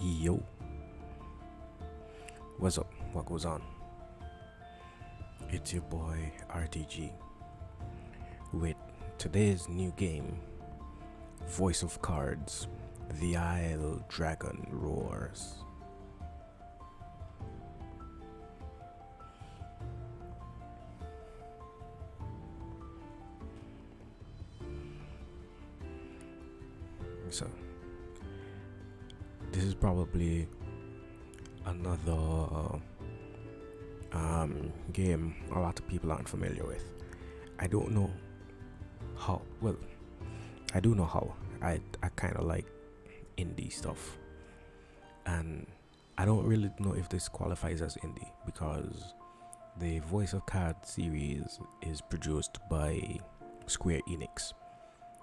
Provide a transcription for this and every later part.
Yo, what's up? What goes on? It's your boy RTG with today's new game, Voice of Cards, The Isle Dragon Roars. So, this is probably another game a lot of people aren't familiar with. I don't know how, well, I do know how. I kind of like indie stuff, and I don't really know if this qualifies as indie because the Voice of Cards series is produced by Square Enix,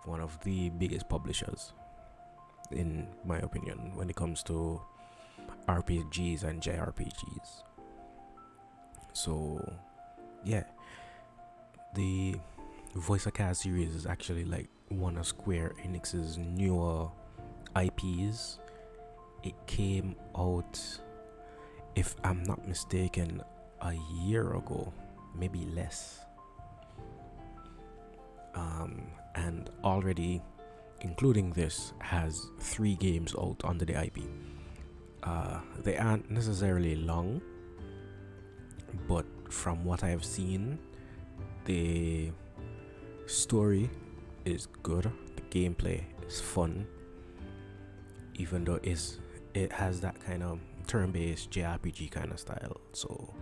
one of the biggest publishers, in my opinion, when it comes to RPGs and JRPGs. So, yeah, the Voice of Cards series is actually like one of Square Enix's newer IPs. It came out, if I'm not mistaken, a year ago, maybe less. And already, including this, has 3 games out under the IP. They aren't necessarily long, but from what I've seen, the story is good, the gameplay is fun, even though it has that kind of turn-based JRPG kind of style. So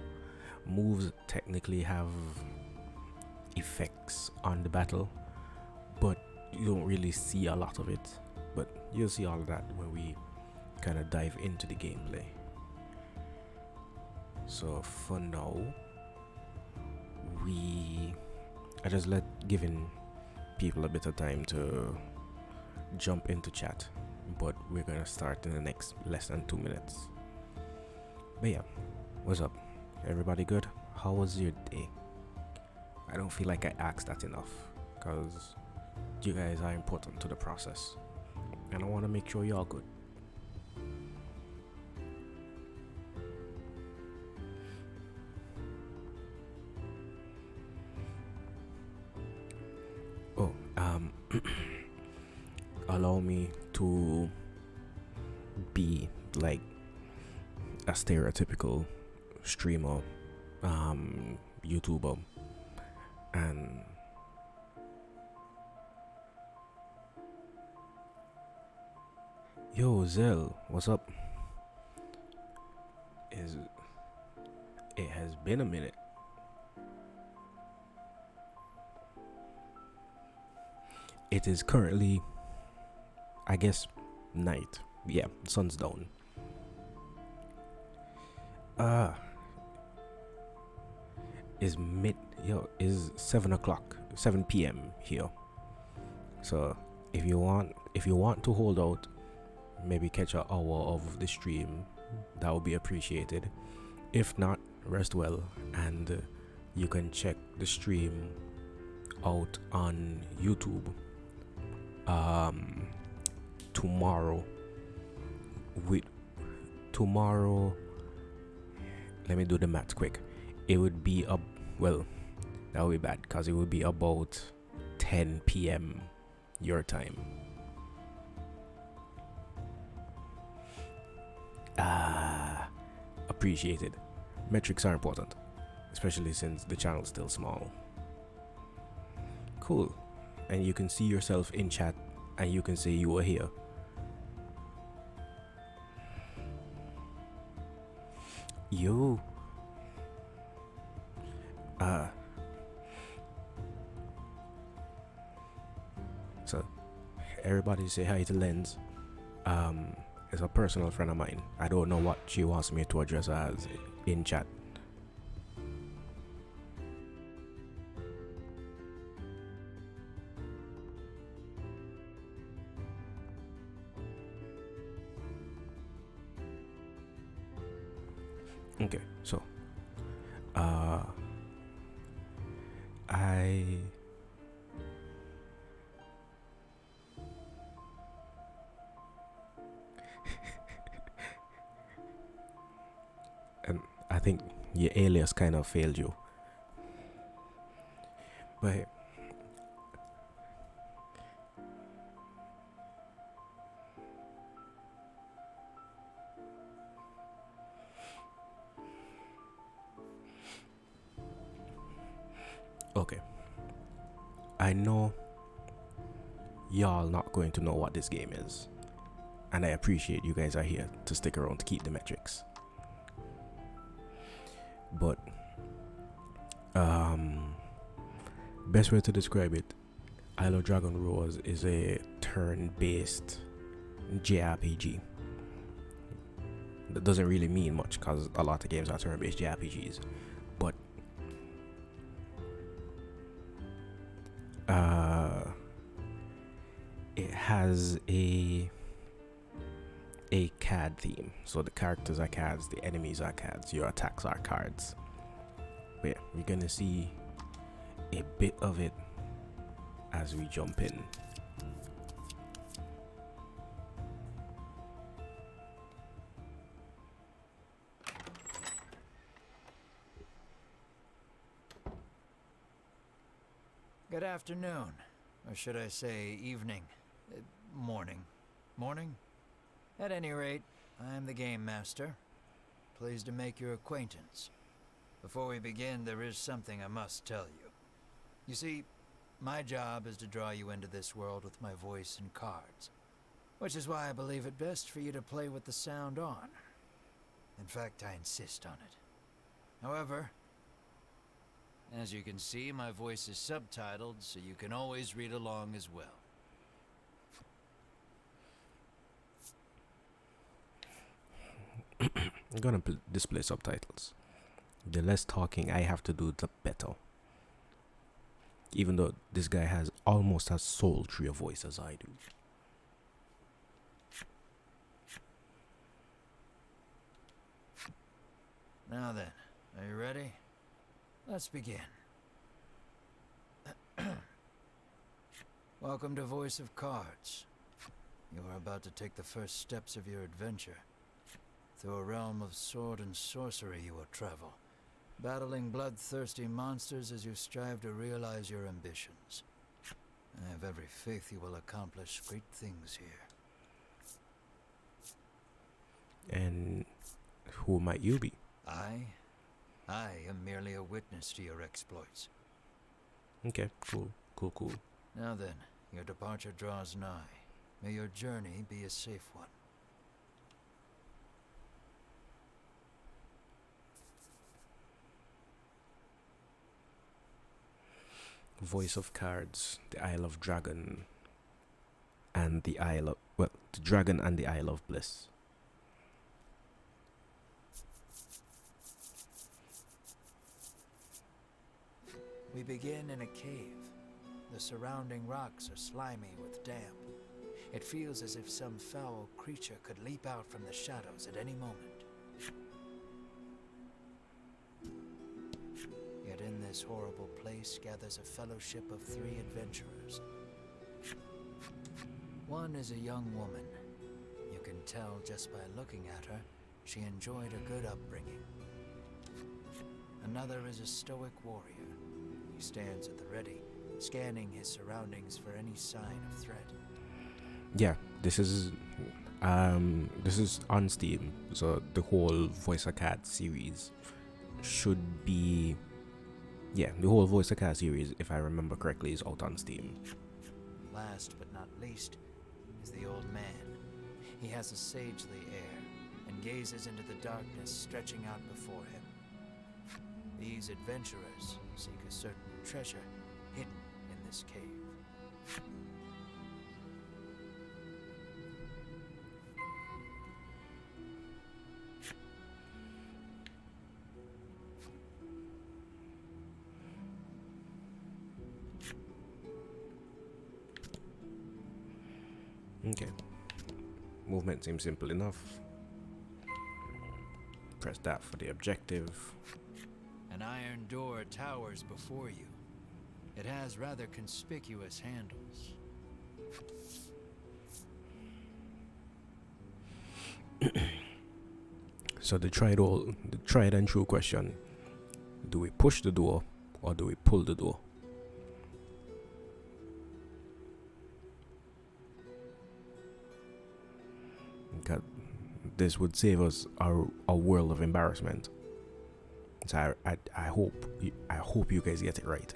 moves technically have effects on the battle, but you don't really see a lot of it. But you'll see all of that when we kind of dive into the gameplay. So for now, I just giving people a bit of time to jump into chat, but we're gonna start in the next less than 2 minutes. But yeah, what's up? Everybody good? How was your day? I don't feel like I asked that enough, because you guys are important to the process, and I want to make sure you're good. Oh, allow me to be like a stereotypical streamer, YouTuber, and yo Zell, what's up? It has been a minute. It is currently, I guess, night. Yeah, sun's down. Is 7 p.m. here. So if you want to hold out, maybe catch an hour of the stream, that would be appreciated. If not, rest well, and you can check the stream out on YouTube tomorrow. Let me do the math quick. It would be that would be bad because it would be about 10 p.m. your time. Appreciated. Metrics are important, especially since the channel's still small. Cool. And you can see yourself in chat, and you can say you were here. Yo. So everybody say hi to Lens. It's a personal friend of mine. I don't know what she wants me to address as in chat. Okay, so I think your alias kind of failed you. But okay, I know y'all not going to know what this game is, and I appreciate you guys are here to stick around to keep the metrics. But best way to describe it, Isle of Dragon Rose is a turn-based JRPG. That doesn't really mean much because a lot of games are turn-based JRPGs, but it has a card theme. So the characters are cards, the enemies are cards, your attacks are cards. But yeah, we're gonna see a bit of it as we jump in. Good afternoon, or should I say evening, morning. Morning? At any rate, I'm the Game Master. Pleased to make your acquaintance. Before we begin, there is something I must tell you. You see, my job is to draw you into this world with my voice and cards, which is why I believe it best for you to play with the sound on. In fact, I insist on it. However, as you can see, my voice is subtitled, so you can always read along as well. I'm gonna display subtitles. The less talking I have to do, the better. Even though this guy has almost as sultry a voice as I do. Now then, are you ready? Let's begin. Welcome to Voice of Cards. You are about to take the first steps of your adventure. Through a realm of sword and sorcery you will travel, battling bloodthirsty monsters as you strive to realize your ambitions. I have every faith you will accomplish great things here. And who might you be? I am merely a witness to your exploits. Okay, cool. Now then, your departure draws nigh. May your journey be a safe one. Voice of Cards, the Isle of Dragon, and the the Dragon and the Isle of Bliss. We begin in a cave. The surrounding rocks are slimy with damp. It feels as if some foul creature could leap out from the shadows at any moment. Yet in this horrible place gathers a fellowship of 3 adventurers. One is a young woman. You can tell just by looking at her, she enjoyed a good upbringing. Another is a stoic warrior. He stands at the ready, scanning his surroundings for any sign of threat. Yeah, this is on Steam, so the whole Voice of Cards series should be, the whole Voice of Cards series, if I remember correctly, is out on Steam. Last but not least is the old man. He has a sagely air and gazes into the darkness stretching out before him. These adventurers seek a certain treasure hidden in this cave. Okay. Movement seems simple enough. Press that for the objective. An iron door towers before you. It has rather conspicuous handles. So the tried and true question: do we push the door or do we pull the door? Because this would save us a world of embarrassment. So I hope you guys get it right.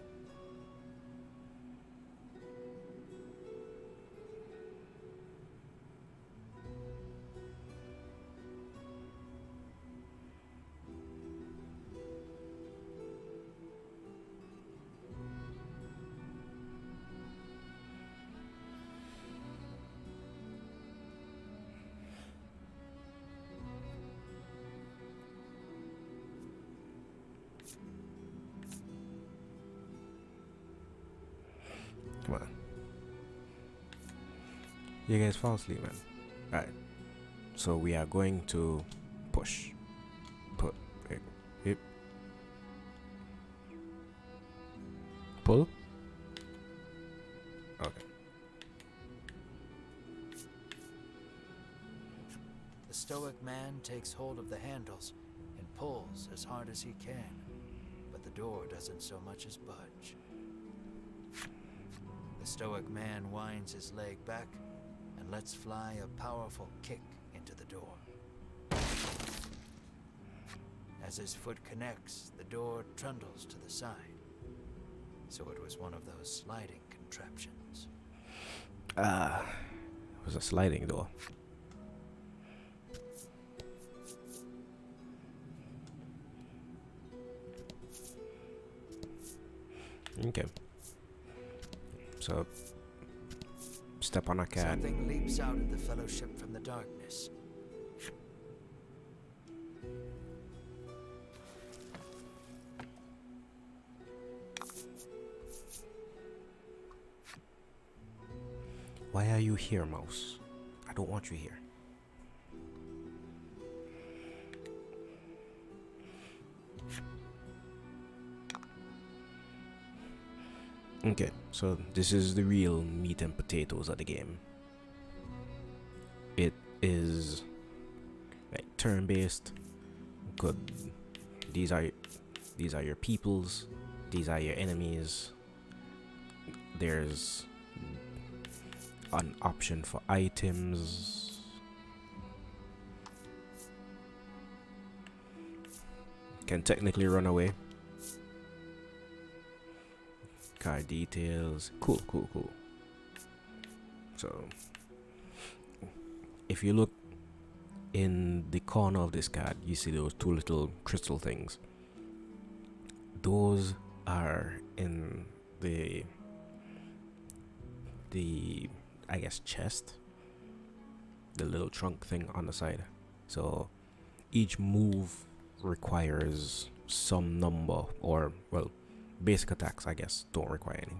Come on. You guys fall asleep, man. Alright. So we are going to push. Put. Hip. Pull. Okay. The stoic man takes hold of the handles and pulls as hard as he can, but the door doesn't so much as budge. The stoic man winds his leg back and lets fly a powerful kick into the door. As his foot connects, the door trundles to the side. So it was one of those sliding contraptions. It was a sliding door. Okay. So, step on a cat. Something leaps out at the fellowship from the darkness. Why are you here, mouse? I don't want you here. Okay, so this is the real meat and potatoes of the game. It is like turn-based. Good. These are your peoples. These are your enemies. There's an option for items. Can technically run away. Card details. Cool. So if you look in the corner of this card, you see those two little crystal things. Those are in the I guess chest, the little trunk thing on the side. So each move requires some number, or well, basic attacks I guess don't require any,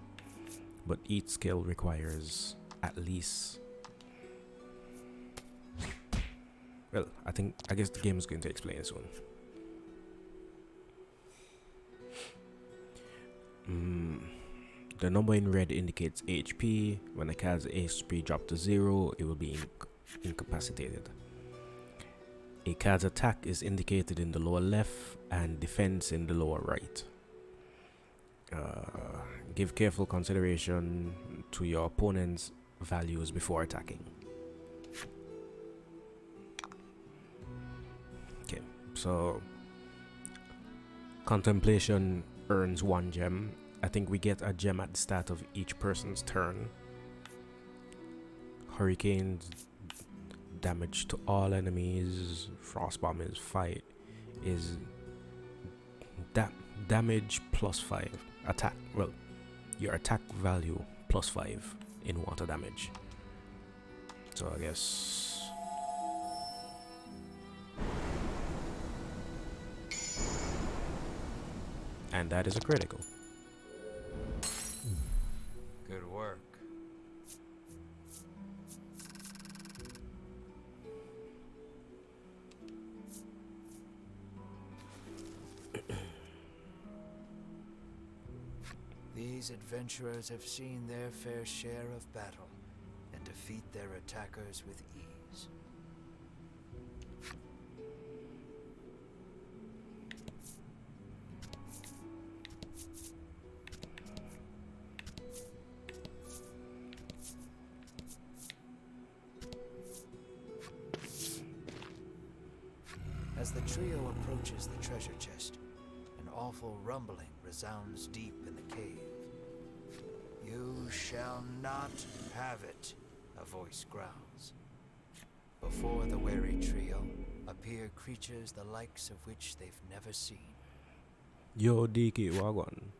but each skill requires at least, well, I guess the game is going to explain it soon. The number in red indicates HP. When the card's HP drops to 0, it will be incapacitated. A card's attack is indicated in the lower left and defense in the lower right. Give careful consideration to your opponent's values before attacking. Okay, so contemplation earns 1 gem. I think we get a gem at the start of each person's turn. Hurricanes, damage to all enemies. Frostbomb is fight is damage plus 5. Attack, well, your attack value plus 5 in water damage. So I guess and that is a critical. Good work. These adventurers have seen their fair share of battle and defeat their attackers with ease. As the trio approaches the treasure chest, an awful rumbling resounds deep in the cave. You shall not have it, a voice growls. Before the wary trio appear creatures the likes of which they've never seen. Yo, DK Wagon.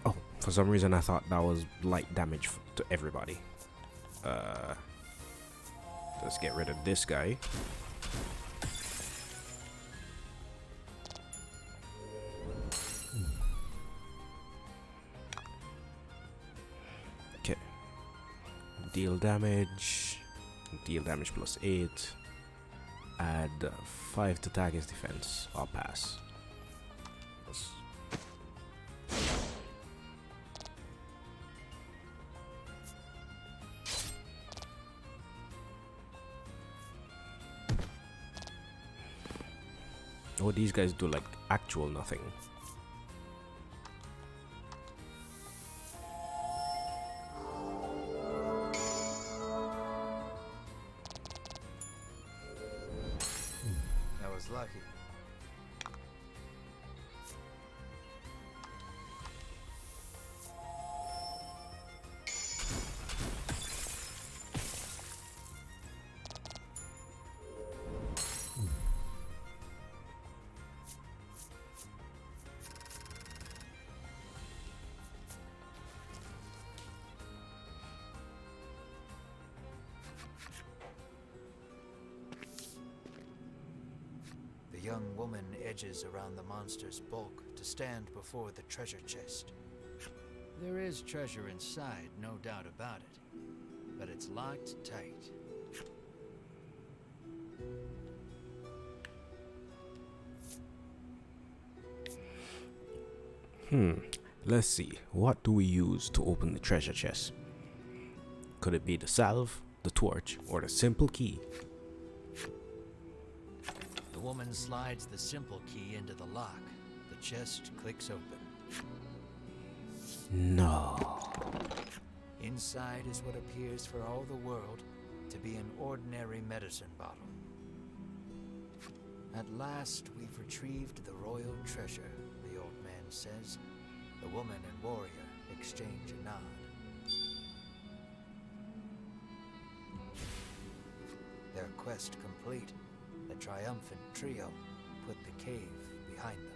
Oh, for some reason I thought that was light damage to everybody. Let's get rid of this guy. Okay. Deal damage plus 8. Add 5 to target's defense. I'll pass. Oh, these guys do like actual nothing. That was lucky. The young woman edges around the monster's bulk to stand before the treasure chest. There is treasure inside, no doubt about it, but it's locked tight. Let's see. What do we use to open the treasure chest? Could it be the salve, the torch, or the simple key? The woman slides the simple key into the lock. The chest clicks open. No. Inside is what appears for all the world to be an ordinary medicine bottle. At last, we've retrieved the royal treasure, the old man says. The woman and warrior exchange a nod. Their quest complete, the triumphant trio put the cave behind them.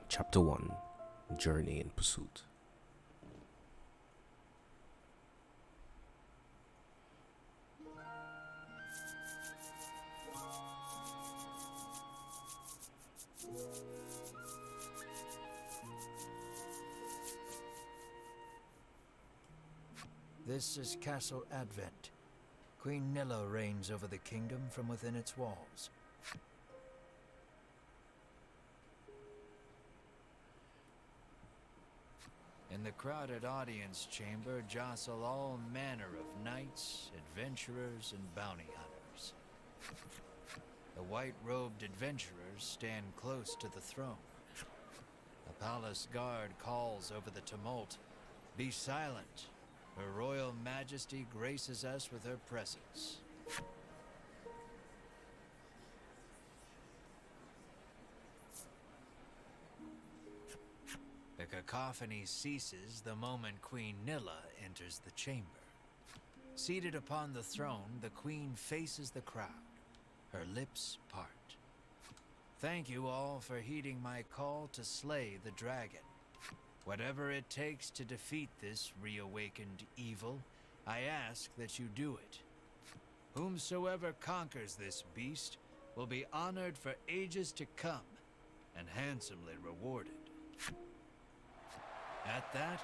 Chapter 1, Journey in Pursuit. This is Castle Advent. Queen Nilla reigns over the kingdom from within its walls. In the crowded audience chamber jostle all manner of knights, adventurers, and bounty hunters. The white-robed adventurers stand close to the throne. The palace guard calls over the tumult. Be silent. Her Royal Majesty graces us with her presence. The cacophony ceases the moment Queen Nilla enters the chamber. Seated upon the throne, the Queen faces the crowd. Her lips part. Thank you all for heeding my call to slay the dragon. Whatever it takes to defeat this reawakened evil, I ask that you do it. Whomsoever conquers this beast will be honored for ages to come and handsomely rewarded. At that,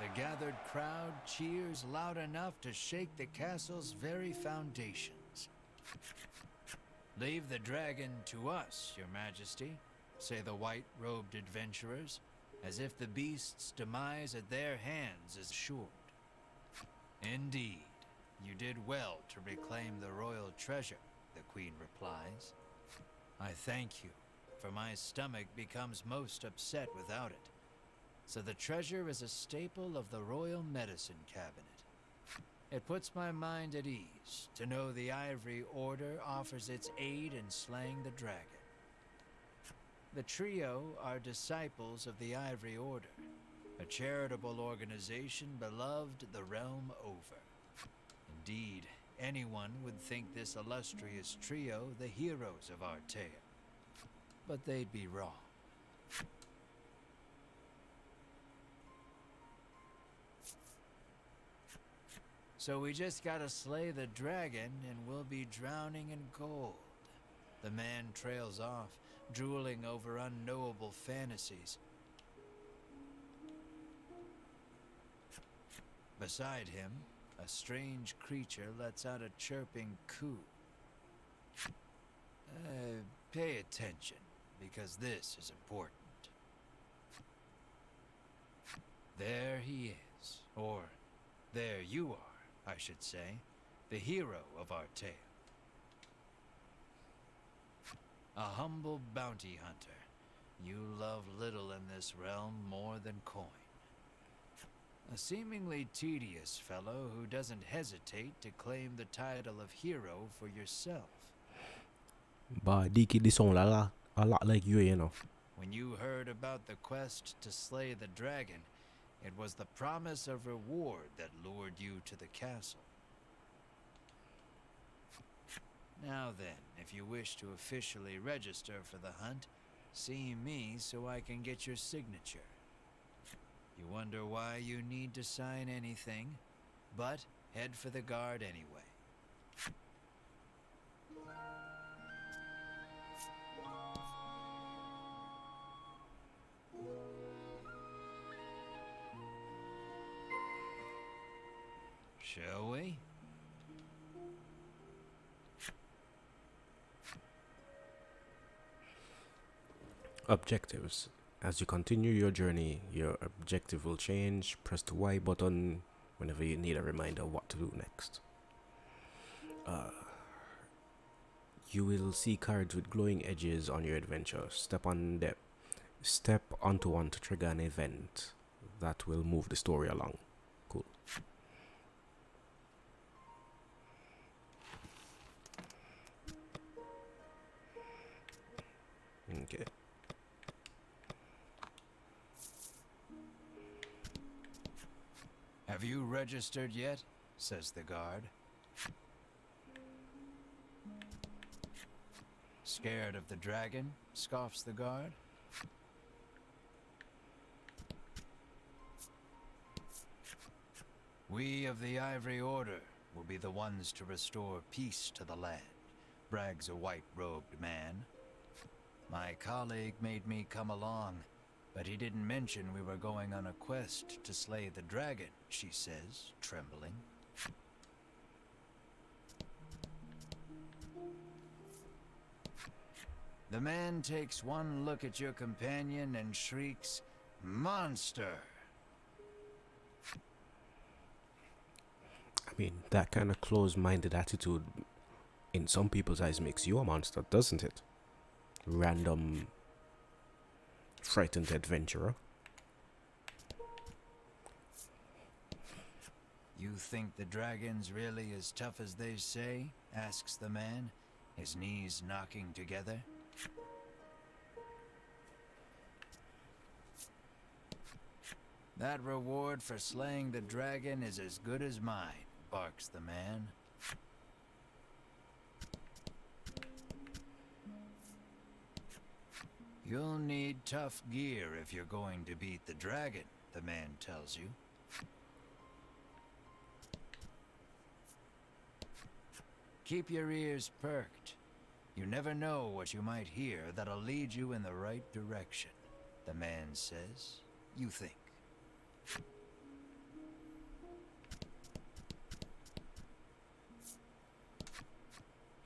the gathered crowd cheers loud enough to shake the castle's very foundations. Leave the dragon to us, Your Majesty, say the white-robed adventurers, as if the beast's demise at their hands is assured. Indeed, you did well to reclaim the royal treasure, the Queen replies. I thank you, for my stomach becomes most upset without it. So the treasure is a staple of the royal medicine cabinet. It puts my mind at ease to know the Ivory Order offers its aid in slaying the dragon. The trio are disciples of the Ivory Order, a charitable organization beloved the realm over. Indeed, anyone would think this illustrious trio the heroes of our tale. But they'd be wrong. So we just gotta slay the dragon and we'll be drowning in gold. The man trails off, drooling over unknowable fantasies. Beside him, a strange creature lets out a chirping coo. Pay attention, because this is important. There he is, or there you are, I should say, the hero of our tale. A humble bounty hunter. You love little in this realm more than coin. A seemingly tedious fellow who doesn't hesitate to claim the title of hero for yourself. But Diki, this sound a lot like you know. When you heard about the quest to slay the dragon, it was the promise of reward that lured you to the castle. Now then, if you wish to officially register for the hunt, see me so I can get your signature. You wonder why you need to sign anything, but head for the guard anyway. Shall we? Objectives. As you continue your journey, your objective will change. Press the Y button whenever you need a reminder of what to do next. You will see cards with glowing edges on your adventure. Step onto one to trigger an event that will move the story along. Cool. Okay. Have you registered yet? Says the guard. Scared of the dragon? Scoffs the guard. We of the Ivory Order will be the ones to restore peace to the land, brags a white-robed man. My colleague made me come along, but he didn't mention we were going on a quest to slay the dragon, she says, trembling. The man takes one look at your companion and shrieks, "Monster!" I mean, that kind of closed-minded attitude in some people's eyes makes you a monster, doesn't it? Random frightened adventurer. You think the dragon's really as tough as they say? Asks the man, his knees knocking together. That reward for slaying the dragon is as good as mine, barks the man. You'll need tough gear if you're going to beat the dragon, the man tells you. Keep your ears perked. You never know what you might hear that'll lead you in the right direction, the man says. You think.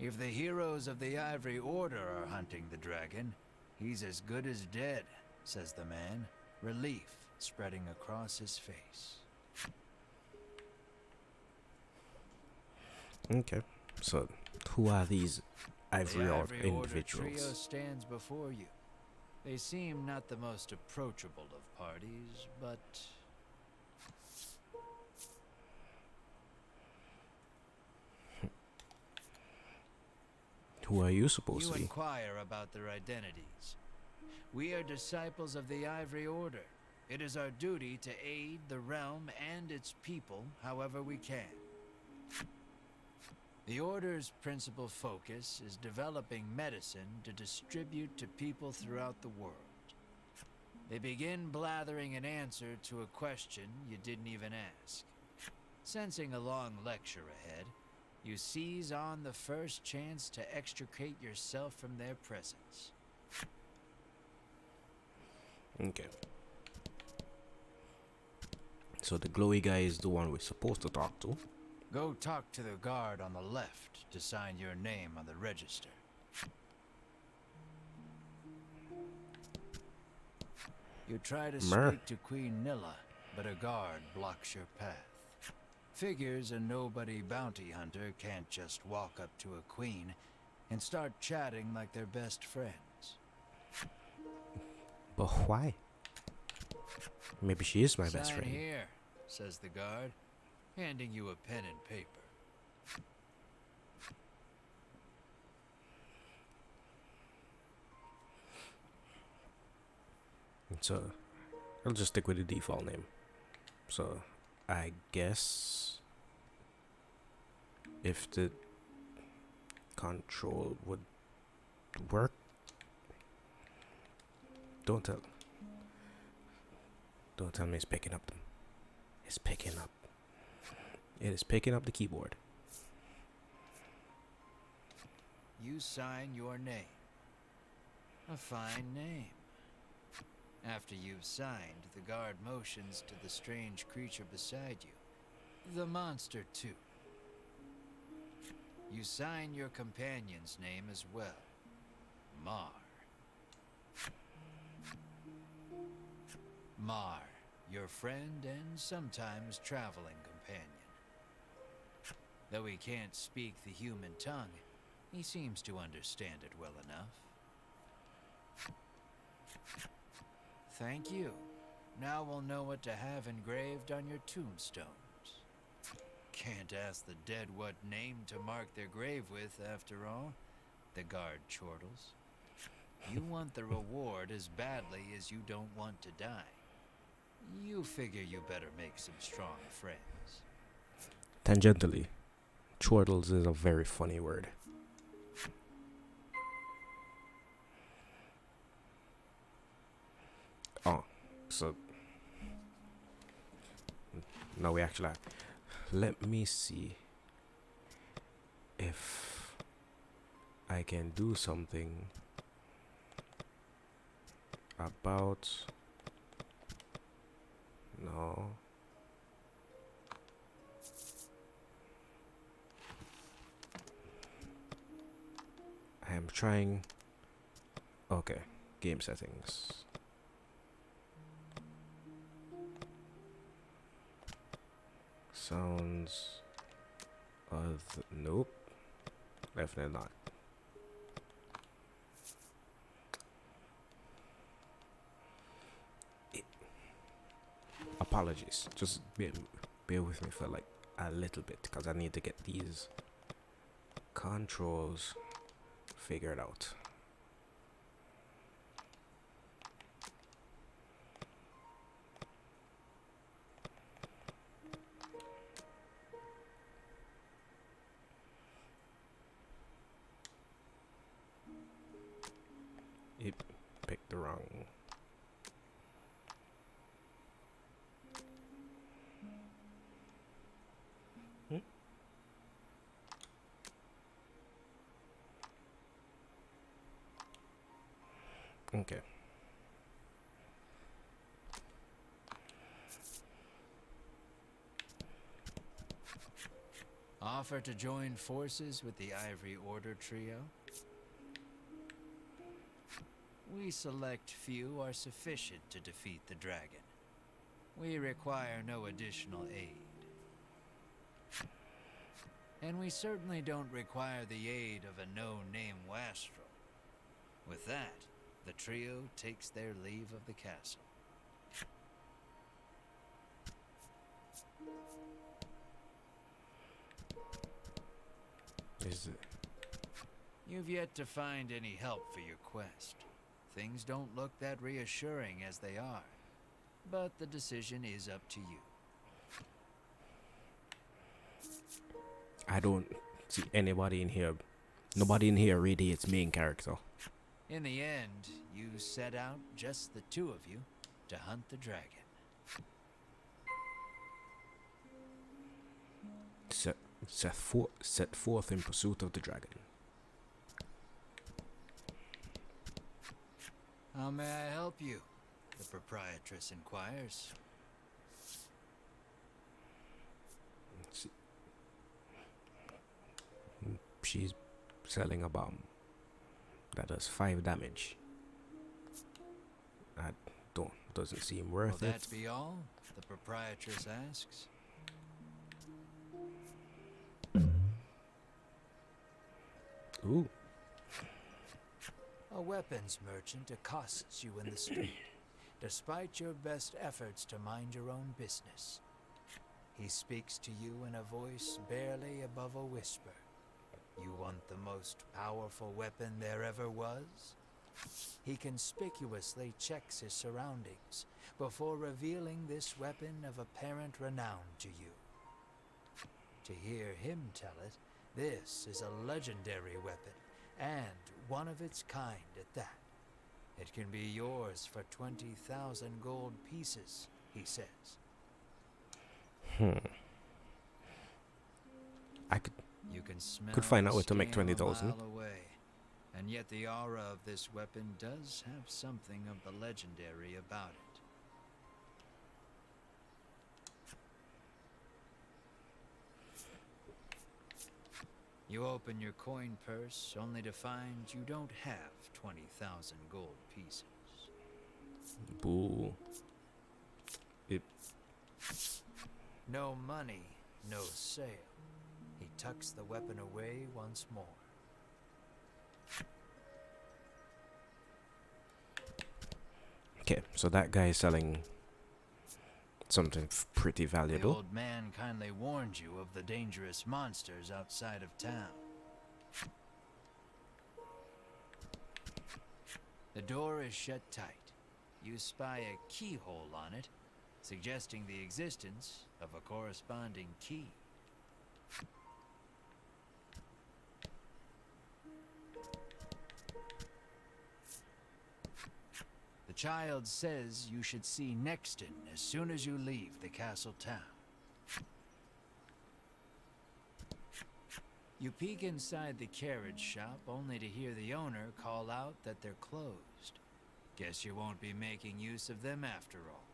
If the heroes of the Ivory Order are hunting the dragon, he's as good as dead, says the man, relief spreading across his face. Okay, so who are these Ivory Order The Ivory Order individuals? trio stands before you. They seem not the most approachable of parties, but Who are you supposed you to be? inquire about their identities. We are disciples of the Ivory Order. It is our duty to aid the realm and its people however we can. The Order's principal focus is developing medicine to distribute to people throughout the world. They begin blathering an answer to a question you didn't even ask. Sensing a long lecture ahead, you seize on the first chance to extricate yourself from their presence. Okay. So the glowy guy is the one we're supposed to talk to. Go talk to the guard on the left to sign your name on the register. You try to speak to Queen Nilla, but a guard blocks your path. Figures a nobody bounty hunter can't just walk up to a queen and start chatting like they're best friends. But why? Maybe she is my best Sign friend. here, says the guard, handing you a pen and paper. So I'll just stick with the default name. So I guess if the control would work. Don't tell me it's picking up them. It's picking up. It is picking up the keyboard. You sign your name. A fine name. After you've signed, the guard motions to the strange creature beside you. The monster, too. You sign your companion's name as well. Mar. Mar, your friend and sometimes traveling companion. Though he can't speak the human tongue, he seems to understand it well enough. Thank you. Now we'll know what to have engraved on your tombstones. Can't ask the dead what name to mark their grave with, after all, the guard chortles. You want the reward as badly as you don't want to die. You figure you better make some strong friends. Tangentially, chortles is a very funny word. Oh, so no, we actually have. Let me see if I can do something about. No. I am trying. Okay, game settings. Sounds of nope, definitely not. apologies. Just bear with me for like a little bit because I need to get these controls figured out. It picked the wrong. Okay. Offer to join forces with the Ivory Order trio? We select few are sufficient to defeat the dragon. We require no additional aid. And we certainly don't require the aid of a no-name wastrel. With that, the trio takes their leave of the castle. Is it? You've yet to find any help for your quest. Things don't look that reassuring as they are, but the decision is up to you. I don't see anybody in here. Nobody in here really its main character. In the end, you set out, just the two of you, to hunt the dragon. Set forth in pursuit of the dragon. How may I help you? The proprietress inquires. She's selling a bomb that does 5 damage. That doesn't seem worth Will it. that be all? The proprietress asks. Ooh. A weapons merchant accosts you in the street, despite your best efforts to mind your own business. He speaks to you in a voice barely above a whisper. You want the most powerful weapon there ever was? He conspicuously checks his surroundings before revealing this weapon of apparent renown to you. To hear him tell it, this is a legendary weapon, and one of its kind at that. It can be yours for 20,000 gold pieces, he says. I could You can smell find out the where to make scale a 20,000. mile away, and yet the aura of this weapon does have something of the legendary about it. You open your coin purse only to find you don't have 20,000 gold pieces. Boo. It. No money, no sale. He tucks the weapon away once more. Okay, so that guy is selling something pretty The valuable. old man kindly warned you of the dangerous monsters outside of town. The door is shut tight. You spy a keyhole on it, suggesting the existence of a corresponding key. The child says you should see Nexton as soon as you leave the castle town. You peek inside the carriage shop only to hear the owner call out that they're closed. Guess you won't be making use of them after all.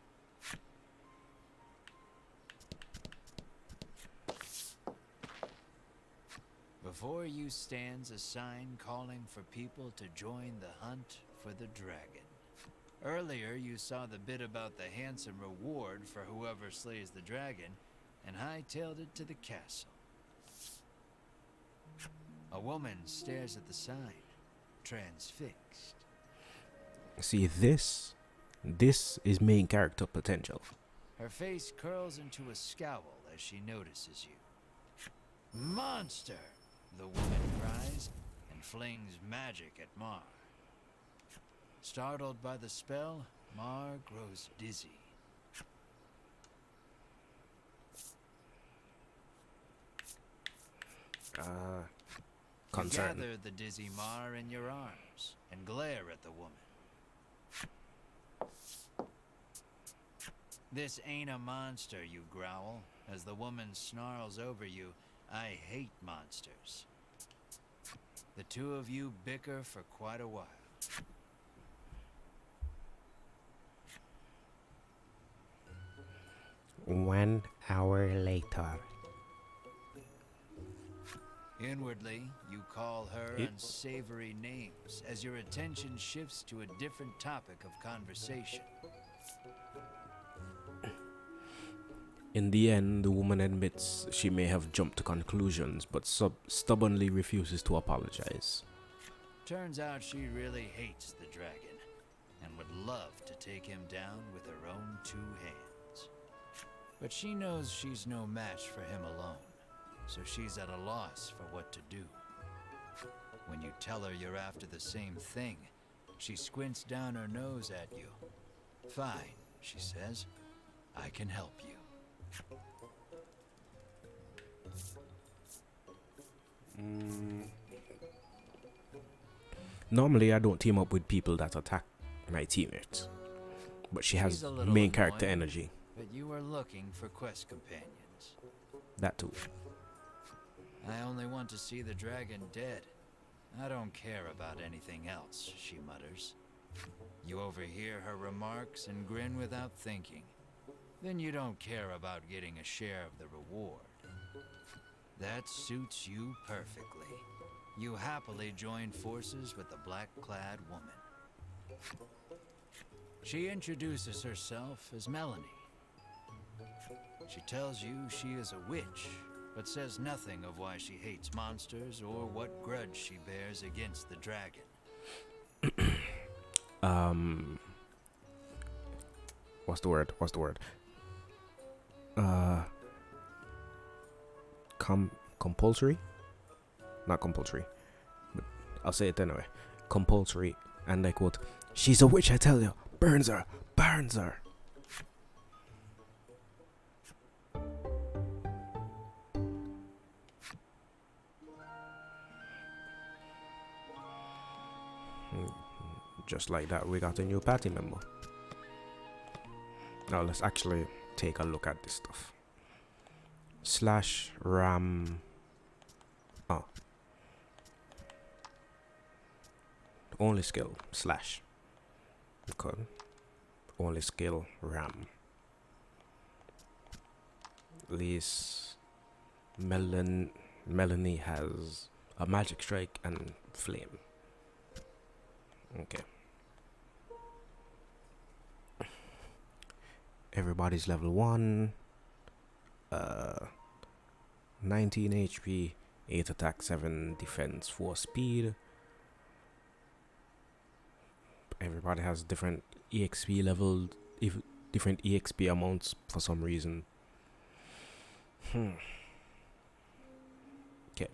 Before you stands a sign calling for people to join the hunt for the dragon. Earlier, you saw the bit about the handsome reward for whoever slays the dragon, and hightailed it to the castle. A woman stares at the sign, transfixed. See, this is main character potential. Her face curls into a scowl as she notices you. Monster! The woman cries and flings magic at Mar. Startled by the spell, Mar grows dizzy. You Concern. gather the dizzy Mar in your arms and glare at the woman. This ain't a monster, you growl, as the woman snarls over you. I hate monsters. The two of you bicker for quite a while. 1 hour later. Inwardly, you call her unsavory names as your attention shifts to a different topic of conversation. In the end, the woman admits she may have jumped to conclusions, but stubbornly refuses to apologize. Turns out she really hates the dragon and would love to take him down with her own 2 hands. But she knows she's no match for him alone, so she's at a loss for what to do. When you tell her you're after the same thing, she squints down her nose at you. Fine, she says. I can help you. Normally, I don't team up with people that attack my teammates, but she has main character energy. But you are looking for quest companions. That too. I only want to see the dragon dead. I don't care about anything else, she mutters. You overhear her remarks and grin without thinking. Then you don't care about getting a share of the reward. That suits you perfectly. You happily join forces with the black-clad woman. She introduces herself as Melanie. She tells you she is a witch, but says nothing of why she hates monsters or what grudge she bears against the dragon. What's the word? Compulsory? Not compulsory, but I'll say it anyway. Compulsory, and I quote, "She's a witch, I tell you. Burns her, burns her." Just like that, we got a new party member. Now let's actually take a look at this stuff. /RAM. Oh. Only skill / okay. Only skill RAM. At least Melanie has a magic strike and flame. Okay. Everybody's level 1. 19 HP, 8 attack, 7 defense, 4 speed. Everybody has different EXP level, different EXP amounts for some reason. Okay.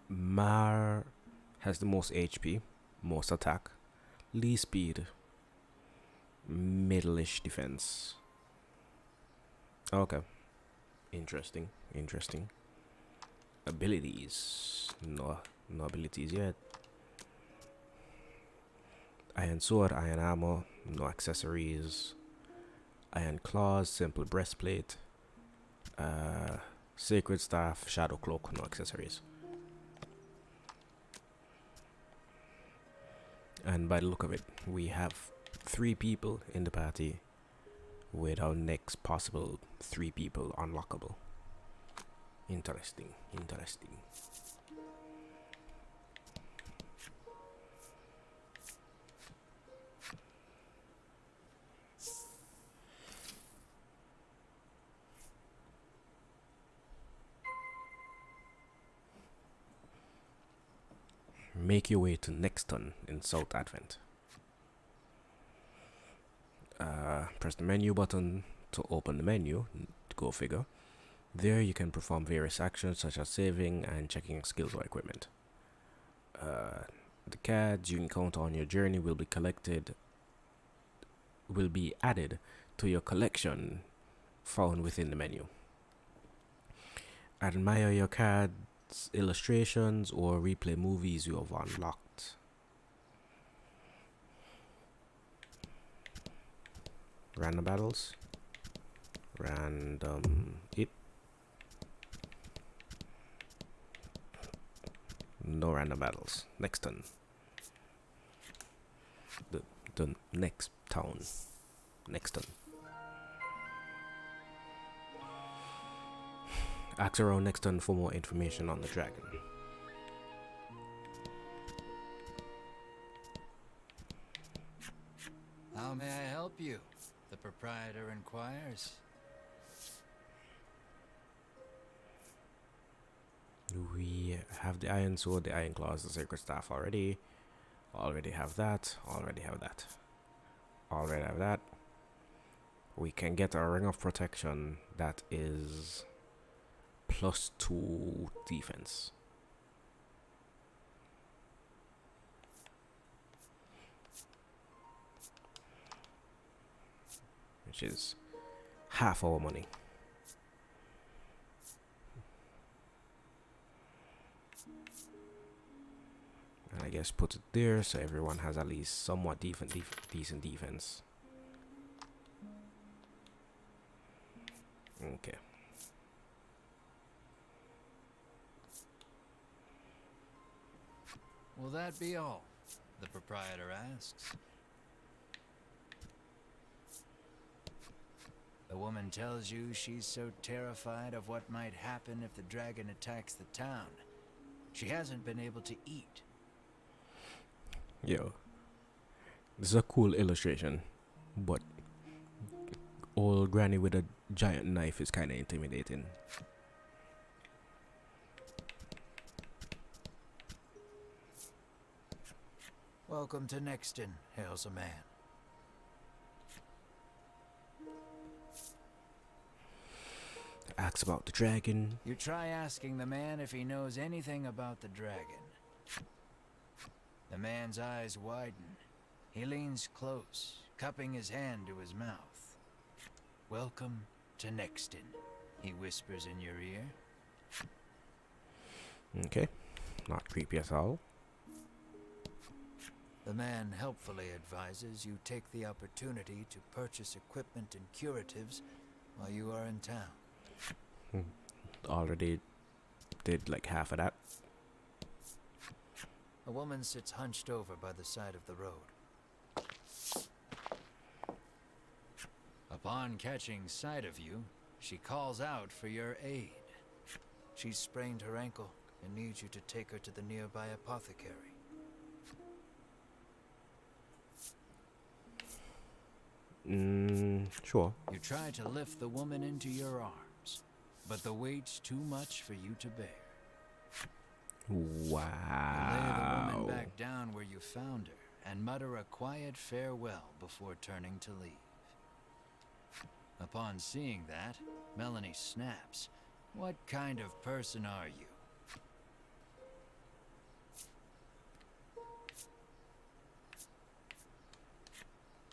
Mar has the most HP, most attack, least speed, middle-ish defense. Okay. Interesting. Abilities. No abilities yet. Iron sword, iron armor, no accessories. Iron claws, simple breastplate. Sacred staff, shadow cloak, no accessories. And by the look of it, we have 3 people in the party, with our next possible 3 people unlockable. Interesting. Make your way to Nexton in South Advent. Press the menu button to open the menu, go figure. There you can perform various actions such as saving and checking skills or equipment. The cards you encounter on your journey will be added to your collection found within the menu. Admire your cards, illustrations, or replay movies you have unlocked. Random battles. Random it. No random battles. Next turn. The next town. Next turn. Ask around next turn for more information on the dragon. How may I help you? The proprietor inquires. We have the iron sword, the iron claws, the sacred staff already. Already have that. Already have that. Already have that. We can get a ring of protection that is +2 defense. Which is half our money. And I guess put it there so everyone has at least somewhat decent defense. Okay. Will that be all? The proprietor asks. The woman tells you she's so terrified of what might happen if the dragon attacks the town. She hasn't been able to eat. Yo, this is a cool illustration, but old granny with a giant knife is kind of intimidating. Welcome to Nexton, hails a man. Asks about the dragon. You try asking the man if he knows anything about the dragon. The man's eyes widen. He leans close, cupping his hand to his mouth. Welcome to Nexton, he whispers in your ear. Okay, not creepy at all. The man helpfully advises you take the opportunity to purchase equipment and curatives while you are in town. Already did like half of that. A woman sits hunched over by the side of the road. Upon catching sight of you, she calls out for your aid. She's sprained her ankle and needs you to take her to the nearby apothecary. Sure. You try to lift the woman into your arms, but the weight's too much for you to bear. Wow. You lay the woman back down where you found her and mutter a quiet farewell before turning to leave. Upon seeing that, Melanie snaps. What kind of person are you?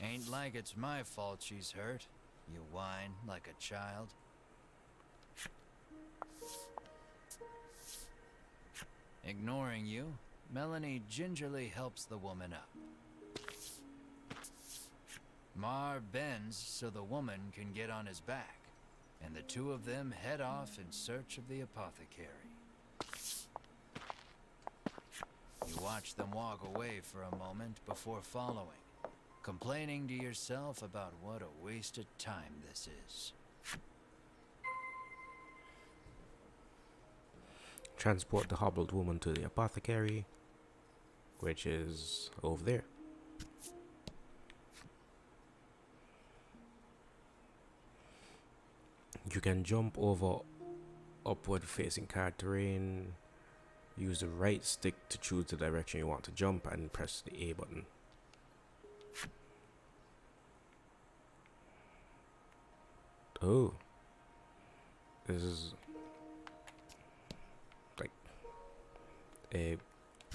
Ain't like it's my fault she's hurt. You whine like a child. Ignoring you, Melanie gingerly helps the woman up. Mar bends so the woman can get on his back, and the two of them head off in search of the apothecary. You watch them walk away for a moment before following, complaining to yourself about what a wasted time this is. Transport the hobbled woman to the apothecary, which is over there. You can jump over upward facing card terrain. Use the right stick to choose the direction you want to jump and press the A button. Oh, this is like a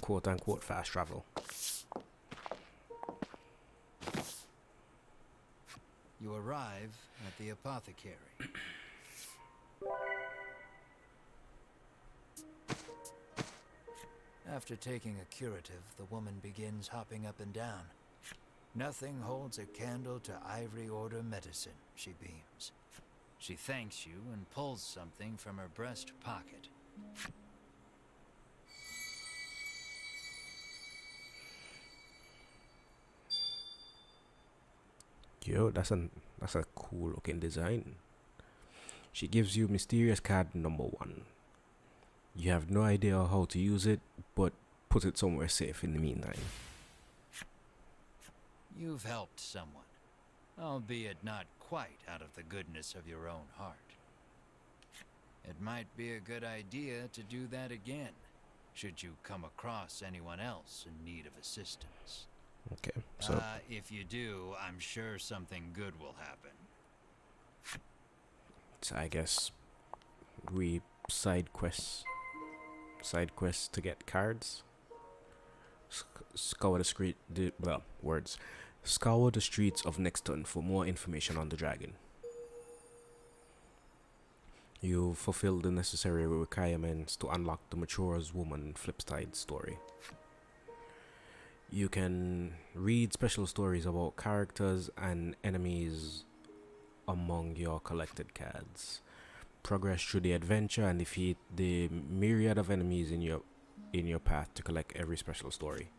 quote unquote fast travel. You arrive at the apothecary. After taking a curative, the woman begins hopping up and down. Nothing holds a candle to Ivory Order medicine, she beams. She thanks you and pulls something from her breast pocket. Yo, that's a cool looking design. She gives you mysterious card number 1. You have no idea how to use it, but put it somewhere safe in the meantime. You've helped someone, albeit not quite out of the goodness of your own heart. It might be a good idea to do that again, should you come across anyone else in need of assistance. Okay, so if you do, I'm sure something good will happen. so I guess we side quests to get cards. Scour the street. Scour the streets of Nexton for more information on the dragon. You fulfill the necessary requirements to unlock the Matura's Woman Flipside story. You can read special stories about characters and enemies among your collected cards. Progress through the adventure and defeat the myriad of enemies in your path to collect every special story.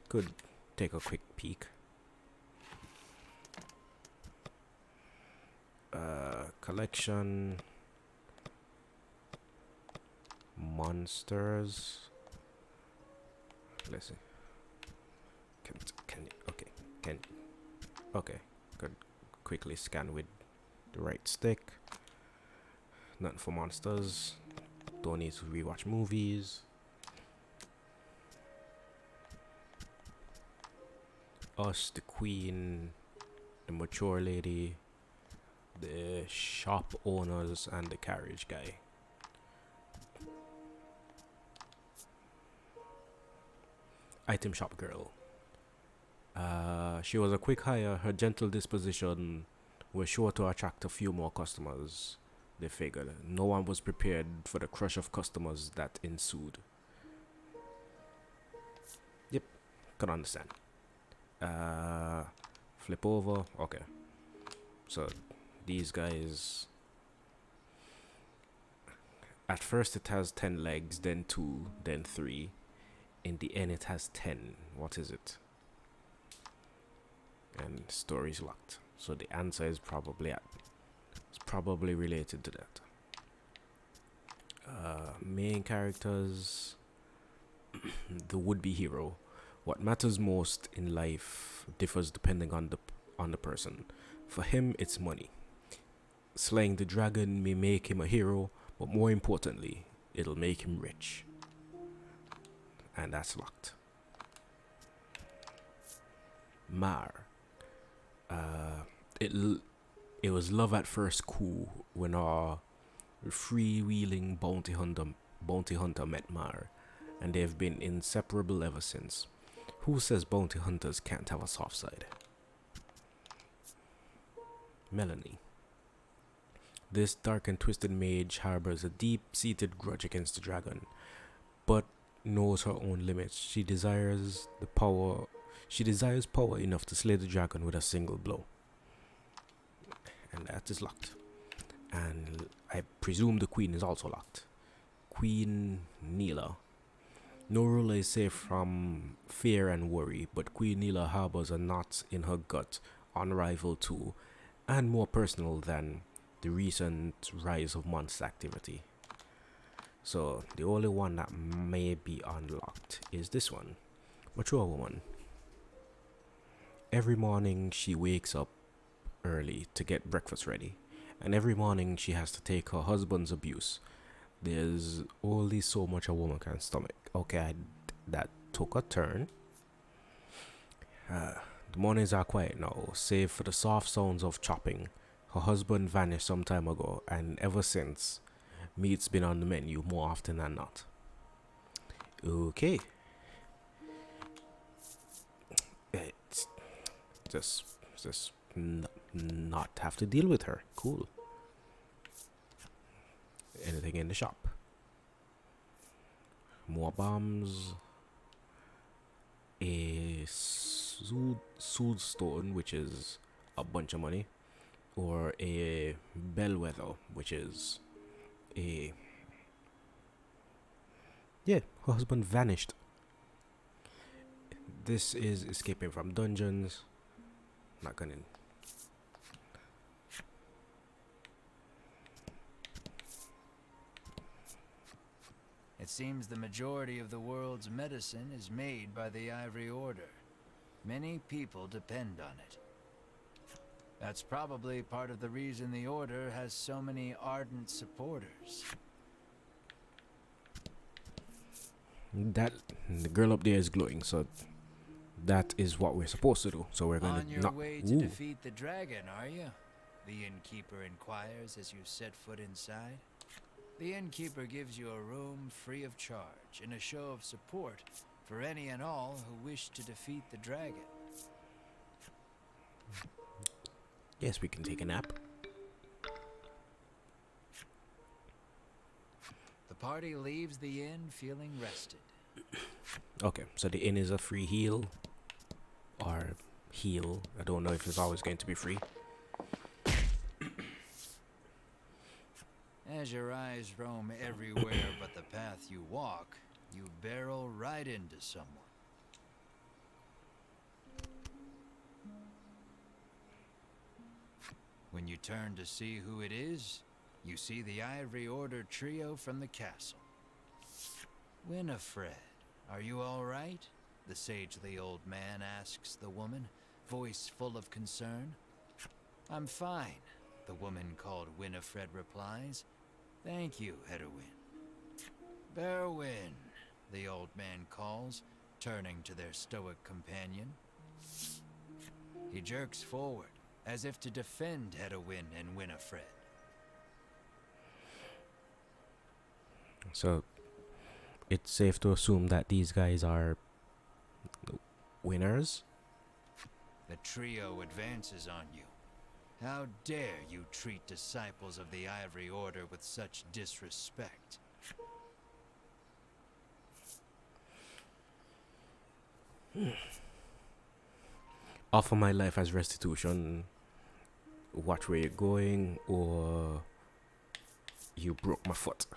Could take a quick peek. Collection monsters. Let's see. Okay. Could quickly scan with the right stick. Nothing for monsters. Don't need to rewatch movies. Us, the queen, the mature lady, the shop owners, and the carriage guy. Item shop girl. She was a quick hire. Her gentle disposition was sure to attract a few more customers. They figured no one was prepared for the crush of customers that ensued. Yep, can understand. Flip over. Okay, so these guys. At first it has 10 legs, then 2, then 3. In the end it has 10. What is it? And story's locked. So the answer is probably related to that. Main characters. The would-be hero. What matters most in life differs depending on the person. For him, it's money. Slaying the dragon may make him a hero, but more importantly, it'll make him rich. And that's locked. Mar. It was love at first cool when our freewheeling bounty hunter met Mar, and they've been inseparable ever since. Who says bounty hunters can't have a soft side? Melanie. This dark and twisted mage harbors a deep-seated grudge against the dragon, but knows her own limits. She desires power enough to slay the dragon with a single blow. And that is locked. And I presume the queen is also locked. Queen Neela. No ruler is safe from fear and worry, but Queen Neela harbors a knot in her gut, unrivaled to, and more personal than, the recent rise of monster activity. So the only one that may be unlocked is this one. Mature woman. Every morning she wakes up early to get breakfast ready, and every morning she has to take her husband's abuse. There's only so much a woman can stomach. Okay, that took a turn. The The mornings are quiet now, save for the soft sounds of chopping. Her husband vanished some time ago, and ever since, meat's been on the menu more often than not. Okay. It's just not have to deal with her. Cool. Anything in the shop? More bombs. A soul stone, which is a bunch of money, or a bellwether, which is a her husband vanished. This is escaping from dungeons. Not gonna. It seems the majority of the world's medicine is made by the Ivory Order. Many people depend on it. That's probably part of the reason the Order has so many ardent supporters. That the girl up there is glowing, so that is what we're supposed to do. So we're gonna On your way to defeat the dragon, are you? The innkeeper inquires as you set foot inside. The innkeeper gives you a room free of charge in a show of support for any and all who wish to defeat the dragon. Yes, we can take a nap. The party leaves the inn feeling rested. Okay, so the inn is a free heal. Or heal. I don't know if it's always going to be free. As your eyes roam everywhere but the path you walk, you barrel right into someone. When you turn to see who it is, you see the Ivory Order trio from the castle. Winifred, are you all right? The sagely old man asks the woman, voice full of concern. I'm fine, the woman called Winifred replies. Thank you, Hedwin. Berwin, the old man calls, turning to their stoic companion. He jerks forward, as if to defend Hedwin and Winifred. So, it's safe to assume that these guys are winners? The trio advances on you. How dare you treat disciples of the Ivory Order with such disrespect? Offer my life as restitution. Watch where you're going, or you broke my foot.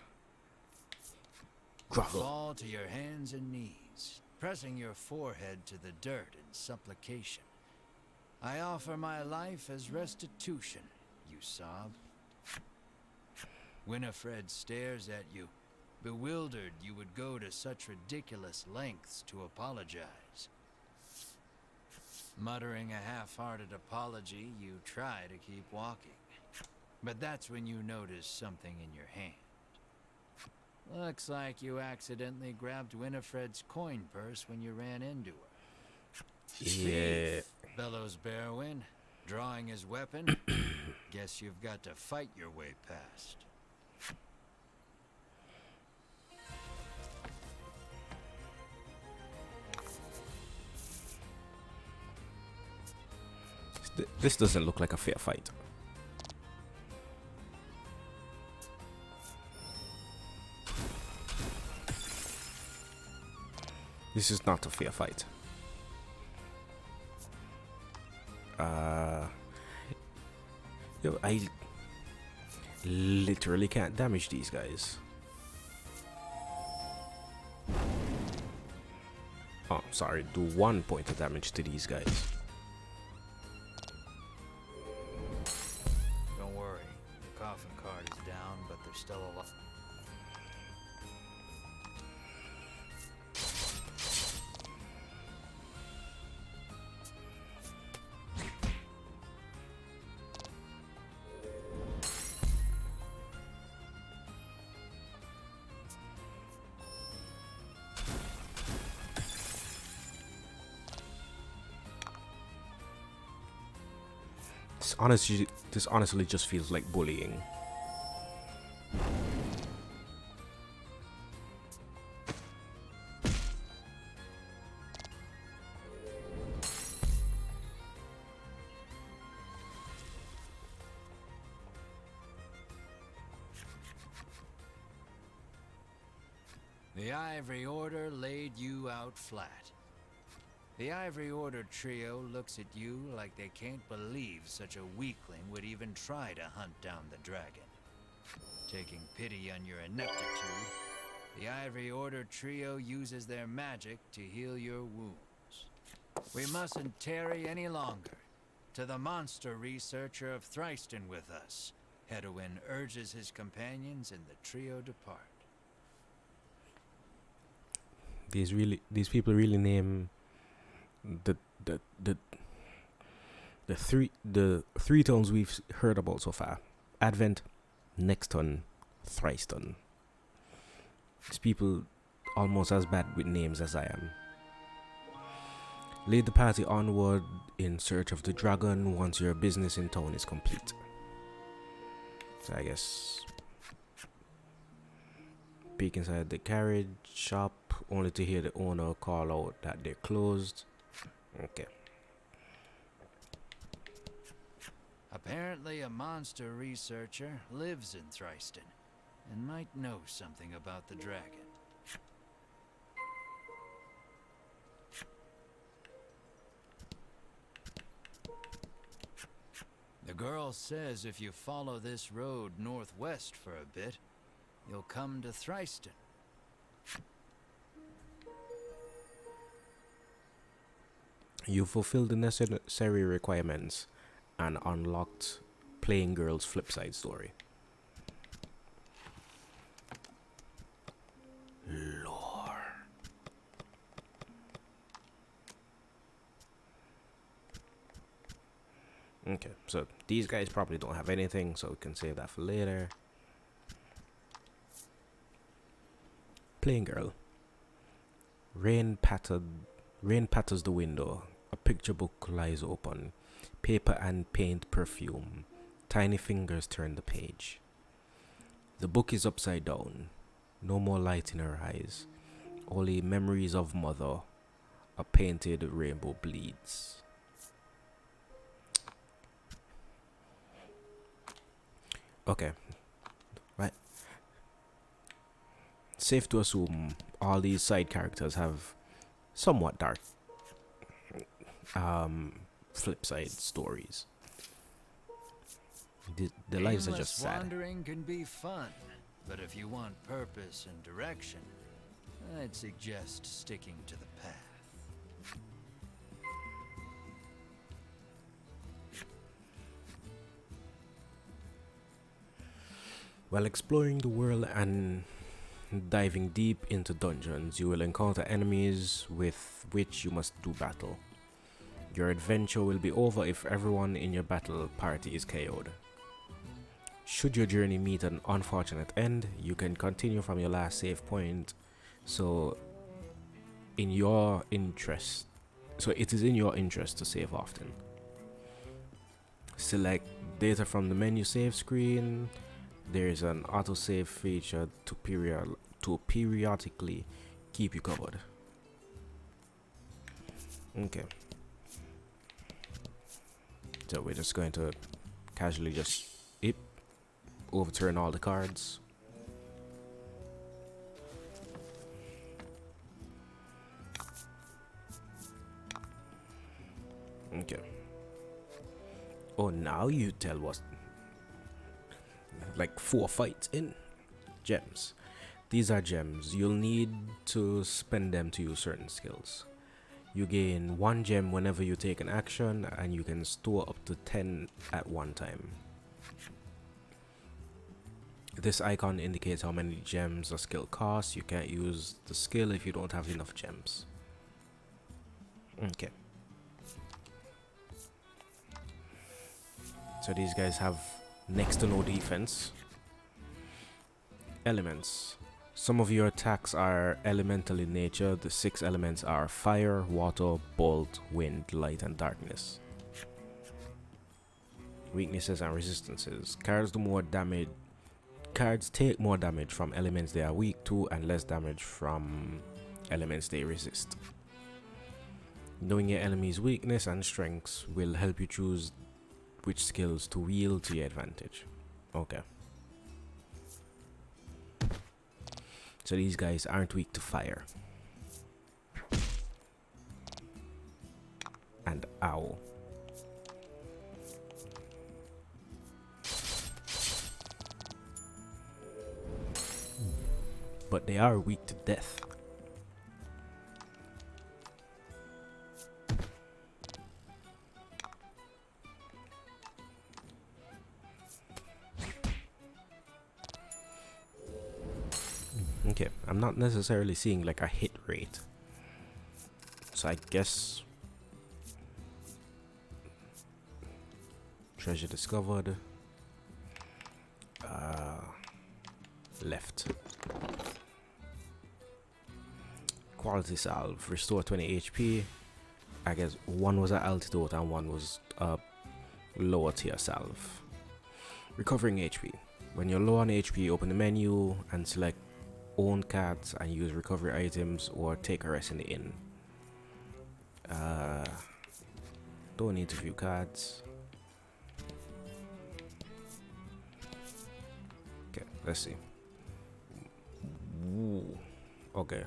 Grovel. Fall to your hands and knees, pressing your forehead to the dirt in supplication. I offer my life as restitution, you sob. Winifred stares at you, bewildered you would go to such ridiculous lengths to apologize. Muttering a half-hearted apology, you try to keep walking. But that's when you notice something in your hand. Looks like you accidentally grabbed Winifred's coin purse when you ran into her. Yeah. Bellows Berwin, drawing his weapon. Guess you've got to fight your way past. This doesn't look like a fair fight. This is not a fair fight. Yo, I literally can't damage these guys. Oh, sorry, do 1 point of damage to these guys. Don't worry, the coffin card is down, but they're still alive. honestly just feels like bullying. The Ivory Order laid you out flat. The Ivory Order trio looks at you like they can't believe such a weakling would even try to hunt down the dragon. Taking pity on your ineptitude, the Ivory Order trio uses their magic to heal your wounds. We mustn't tarry any longer. To the monster researcher of Thriston with us, Hedwin urges his companions and the trio depart. These people really name the three towns we've heard about so far: Advent, Nexton, Thriston. These people almost as bad with names as I am. Lead the party onward in search of the dragon once your business in town is complete. So I guess peek inside the carriage shop only to hear the owner call out that they're closed. Okay. Apparently a monster researcher lives in Thriston and might know something about the dragon. The girl says if you follow this road northwest for a bit, you'll come to Thriston. You fulfilled the necessary requirements and unlocked Playing Girl's flip side story. Lore. Okay, so these guys probably don't have anything, so we can save that for later. Playing Girl. Rain patters the window. A picture book lies open. Paper and paint perfume. Tiny fingers turn the page. The book is upside down. No more light in her eyes. Only memories of mother. A painted rainbow bleeds. Okay. Right. Safe to assume all these side characters have somewhat dark flip side stories. The lives are just sad. Wandering can be fun, but if you want purpose and direction, I'd suggest sticking to the path. While exploring the world and diving deep into dungeons, you will encounter enemies with which you must do battle. Your adventure will be over if everyone in your battle party is KO'd. Should your journey meet an unfortunate end, you can continue from your last save point. So it is in your interest to save often. Select data from the menu save screen. There is an autosave feature to periodically keep you covered. Okay. So we're just going to casually just overturn all the cards. Okay. Oh, now you tell us. Like 4 fights in gems. These are gems. You'll need to spend them to use certain skills. You gain 1 gem whenever you take an action, and you can store up to 10 at one time. This icon indicates how many gems a skill costs. You can't use the skill if you don't have enough gems. Okay. So these guys have next to no defense. Elements. Some of your attacks are elemental in nature. The 6 elements are fire, water, bolt, wind, light, and darkness. Weaknesses and resistances. Cards do more damage. Cards take more damage from elements they are weak to and less damage from elements they resist. Knowing your enemy's weakness and strengths will help you choose which skills to wield to your advantage. Okay. So these guys aren't weak to fire. And owl. But they are weak to death. Okay, I'm not necessarily seeing like a hit rate. So I guess treasure discovered. Left. Quality salve. Restore 20 HP. I guess one was an antidote and one was a lower tier salve. Recovering HP. When you're low on HP, open the menu and select own cards and use recovery items or take a rest in the inn. Don't need to view cards. Okay, let's see. Ooh, okay.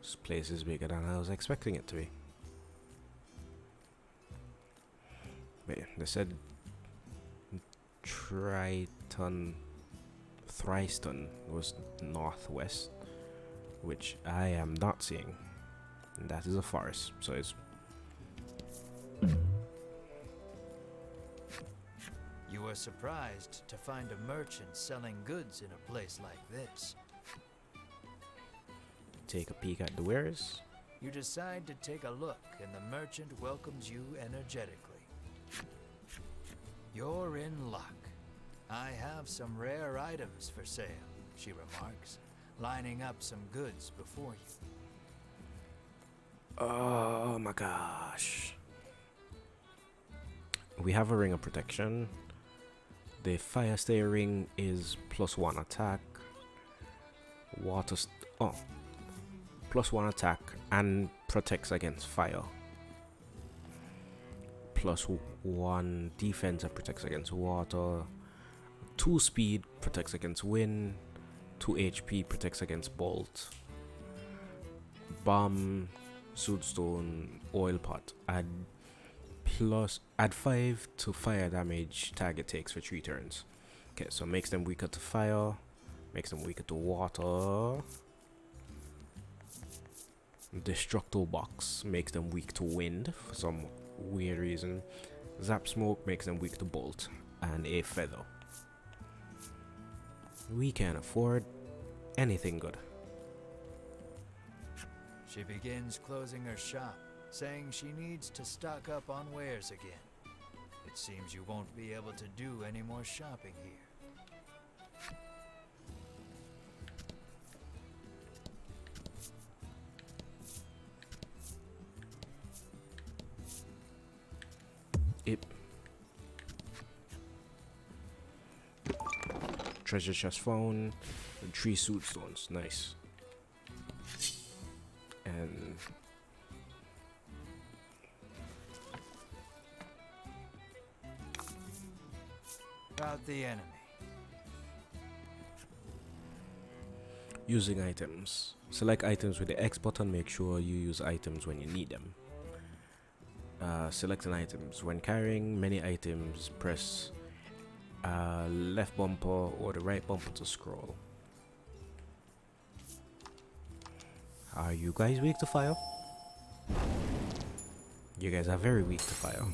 This place is bigger than I was expecting it to be. Wait, they said Thriston was northwest, which I am not seeing. And that is a forest, so it's... You were surprised to find a merchant selling goods in a place like this. Take a peek at the wares. You decide to take a look, and the merchant welcomes you energetically. You're in luck. I have some rare items for sale, she remarks, lining up some goods before you. Oh my gosh. We have a ring of protection. The fire stay ring is +1 attack. +1 attack and protects against fire. +1 defense and protects against water. 2 speed protects against wind. 2 HP protects against bolt. Bomb, sootstone, oil pot. Add 5 to fire damage target takes for 3 turns. Okay, so makes them weaker to fire, makes them weaker to water. Destructo box makes them weak to wind for some weird reason. Zap smoke makes them weak to bolt, and a feather. We can't afford anything good. She begins closing her shop, saying she needs to stock up on wares again. It seems you won't be able to do any more shopping here. Treasure chest found. 3 suit stones. Nice. And About the enemy. using items. Select items with the X button. Make sure you use items when you need them. Selecting items. When carrying many items, press left bumper or the right bumper to scroll. Are you guys weak to fire? You guys are very weak to fire.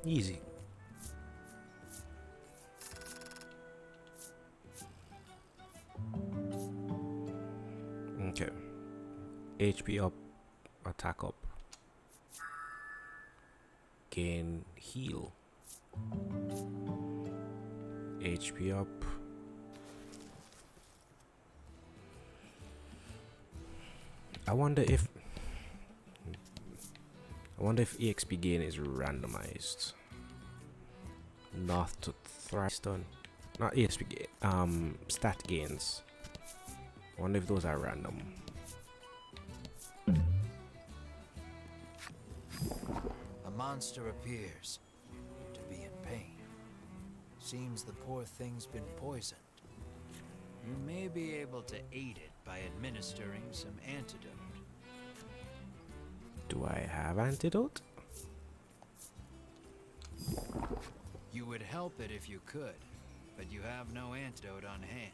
Easy. Okay. HP up, attack up. gain heal. HP up. I wonder if EXP gain is randomized. North to Thrystone. Not EXP gain, stat gains. I wonder if those are random. A monster appears to be in pain. Seems the poor thing's been poisoned. You may be able to aid it by administering some antidote. Do I have antidote? You would help it if you could, but you have no antidote on hand.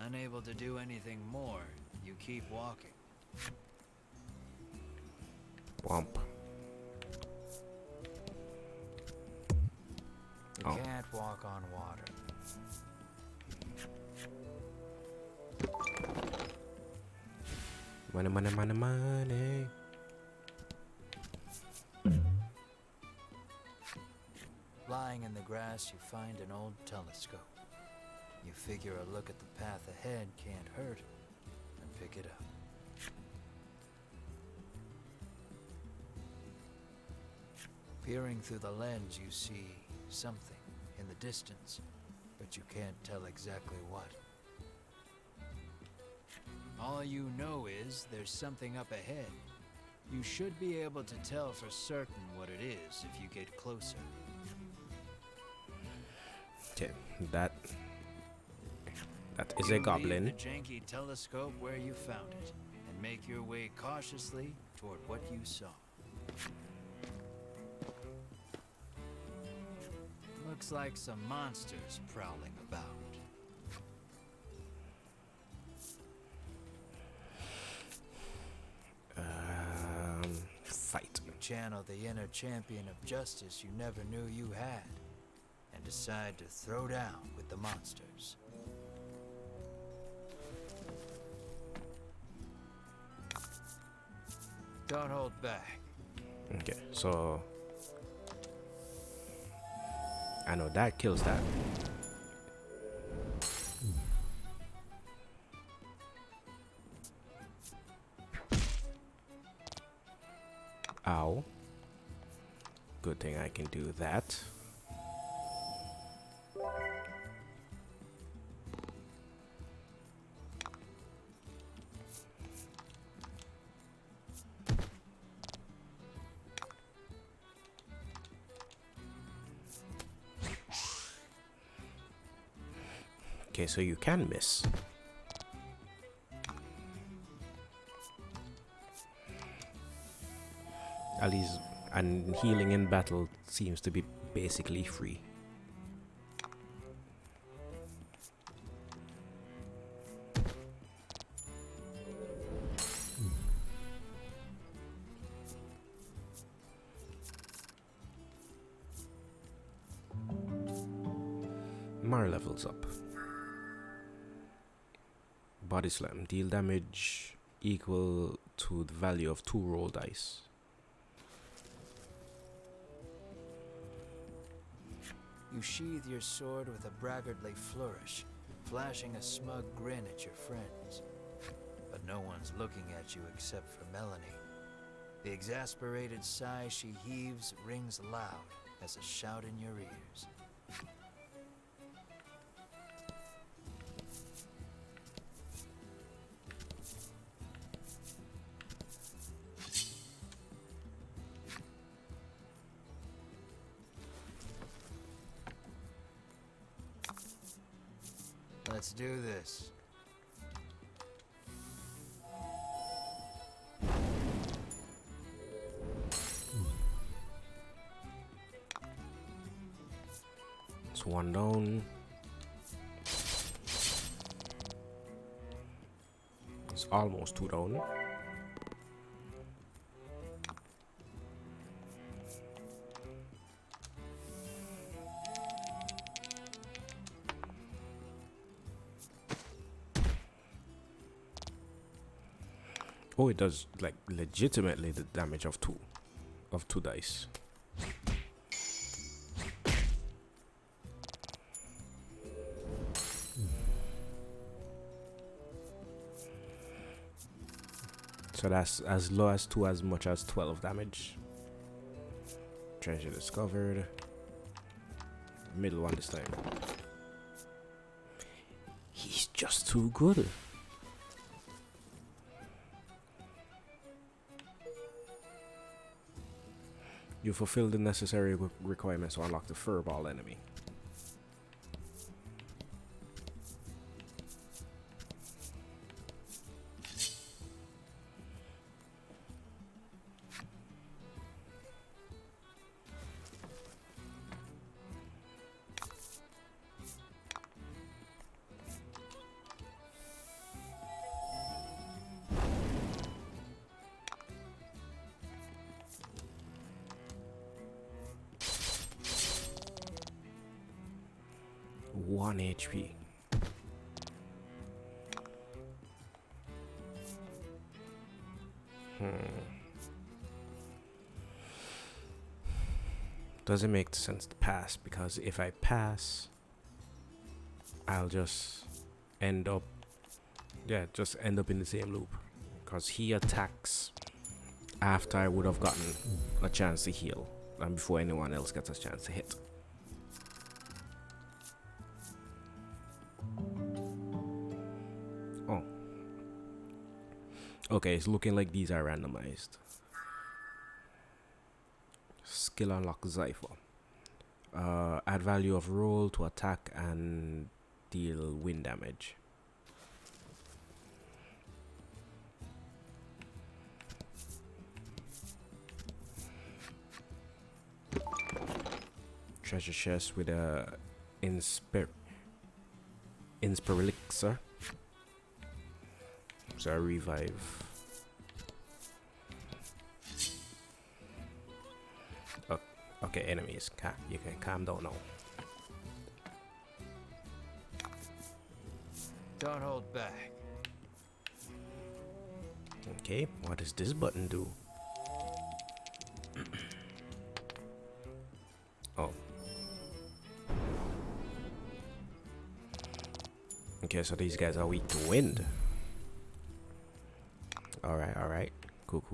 Unable to do anything more, you keep walking. Womp. You Oh. can't walk on water. Money, money, money, money. Lying in the grass, you find an old telescope. You figure a look at the path ahead can't hurt, and pick it up. Peering through the lens, you see something in the distance, but you can't tell exactly what. All you know is there's something up ahead. You should be able to tell for certain what it is if you get closer. Okay, that is You a goblin. leave the janky telescope where you found it, and make your way cautiously toward what you saw. Looks like some monsters prowling about. Fight. You channel the inner champion of justice you never knew you had, and decide to throw down with the monsters. Don't hold back. Okay, so I know that kills that. Ow. Good thing I can do that. Okay, so you can miss. At least, and healing in battle seems to be basically free. Mar levels up. Body slam. Deal damage equal to the value of 2 roll dice. You sheathe your sword with a braggartly flourish, flashing a smug grin at your friends. But no one's looking at you except for Melanie. The exasperated sigh she heaves rings loud as a shout in your ears. Let's do this. It's 1 down. It's almost 2 down. Oh, it does like legitimately the damage of two dice. So that's as low as to as much as 12 damage. Treasure discovered. Middle one this time. He's just too good. You fulfill the necessary requirements to unlock the furball enemy. One HP. Doesn't make sense to pass, because if I pass, I'll just end up, just end up in the same loop, because he attacks after I would have gotten a chance to heal and before anyone else gets a chance to hit. Oh, okay, it's looking like these are randomized. Skill unlock Zypher. Add value of roll to attack and deal wind damage. Treasure chest with a Inspir elixir. So I revive. Okay, enemies, you can calm down now. Don't hold back. Okay, what does this button do? Oh. Okay, so these guys are weak to wind. Alright. Cool.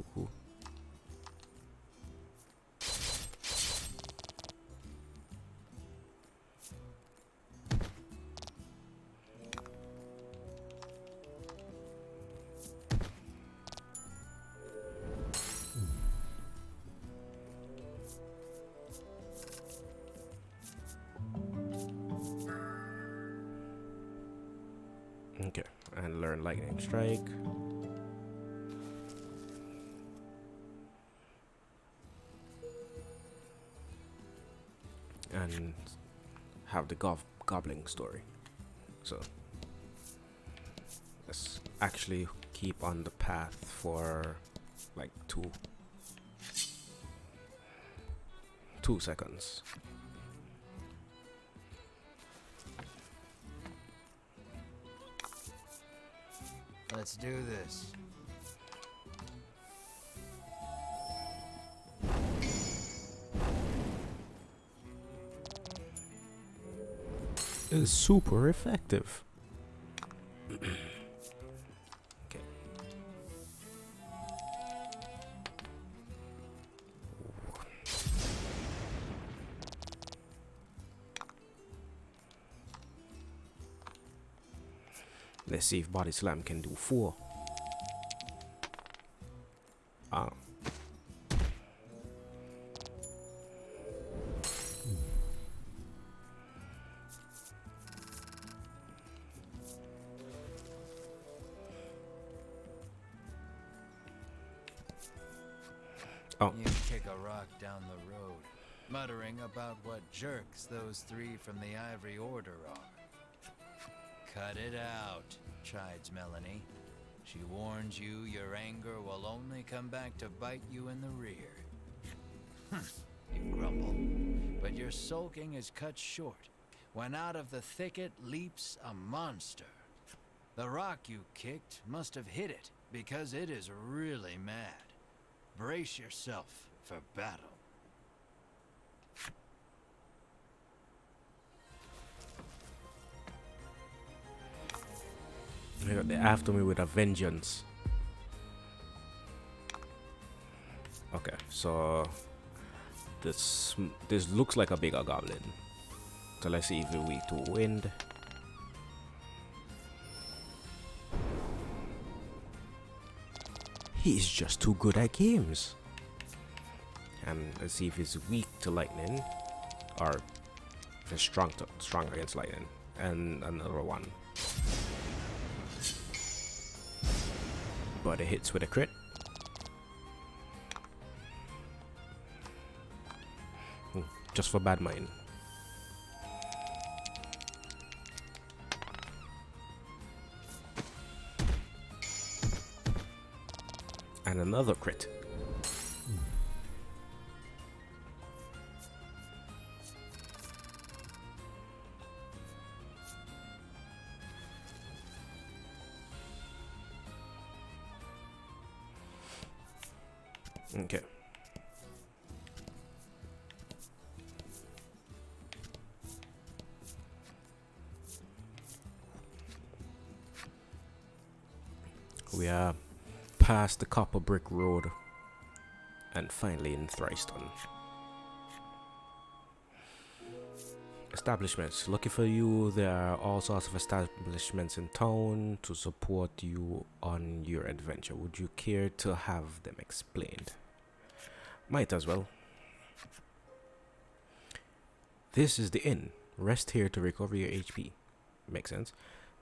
Okay, and learn lightning strike. And have the goblin story. So let's actually keep on the path for like 2 seconds. Let's do this. It's super effective. Okay. Let's see if body slam can do 4. You kick a rock down the road, muttering about what jerks those 3 from the Ivory Order are. Cut it out, chides Melanie. She warns you your anger will only come back to bite you in the rear. You grumble, but your sulking is cut short when out of the thicket leaps a monster. The rock you kicked must have hit it, because it is really mad. Brace yourself for battle. They're after me with a vengeance. So this looks like a bigger goblin. So let's see if we're weak to wind. He's just too good at games. And let's see if he's weak to lightning, or if he's strong against lightning. And another one. But it hits with a crit. Just for bad mind. And another crit. Okay. We are past the Copper Brick Road and finally in Thryston. Establishments. Lucky for you, there are all sorts of establishments in town to support you on your adventure. Would you care to have them explained? Might as well. This is the inn. Rest here to recover your HP. Makes sense.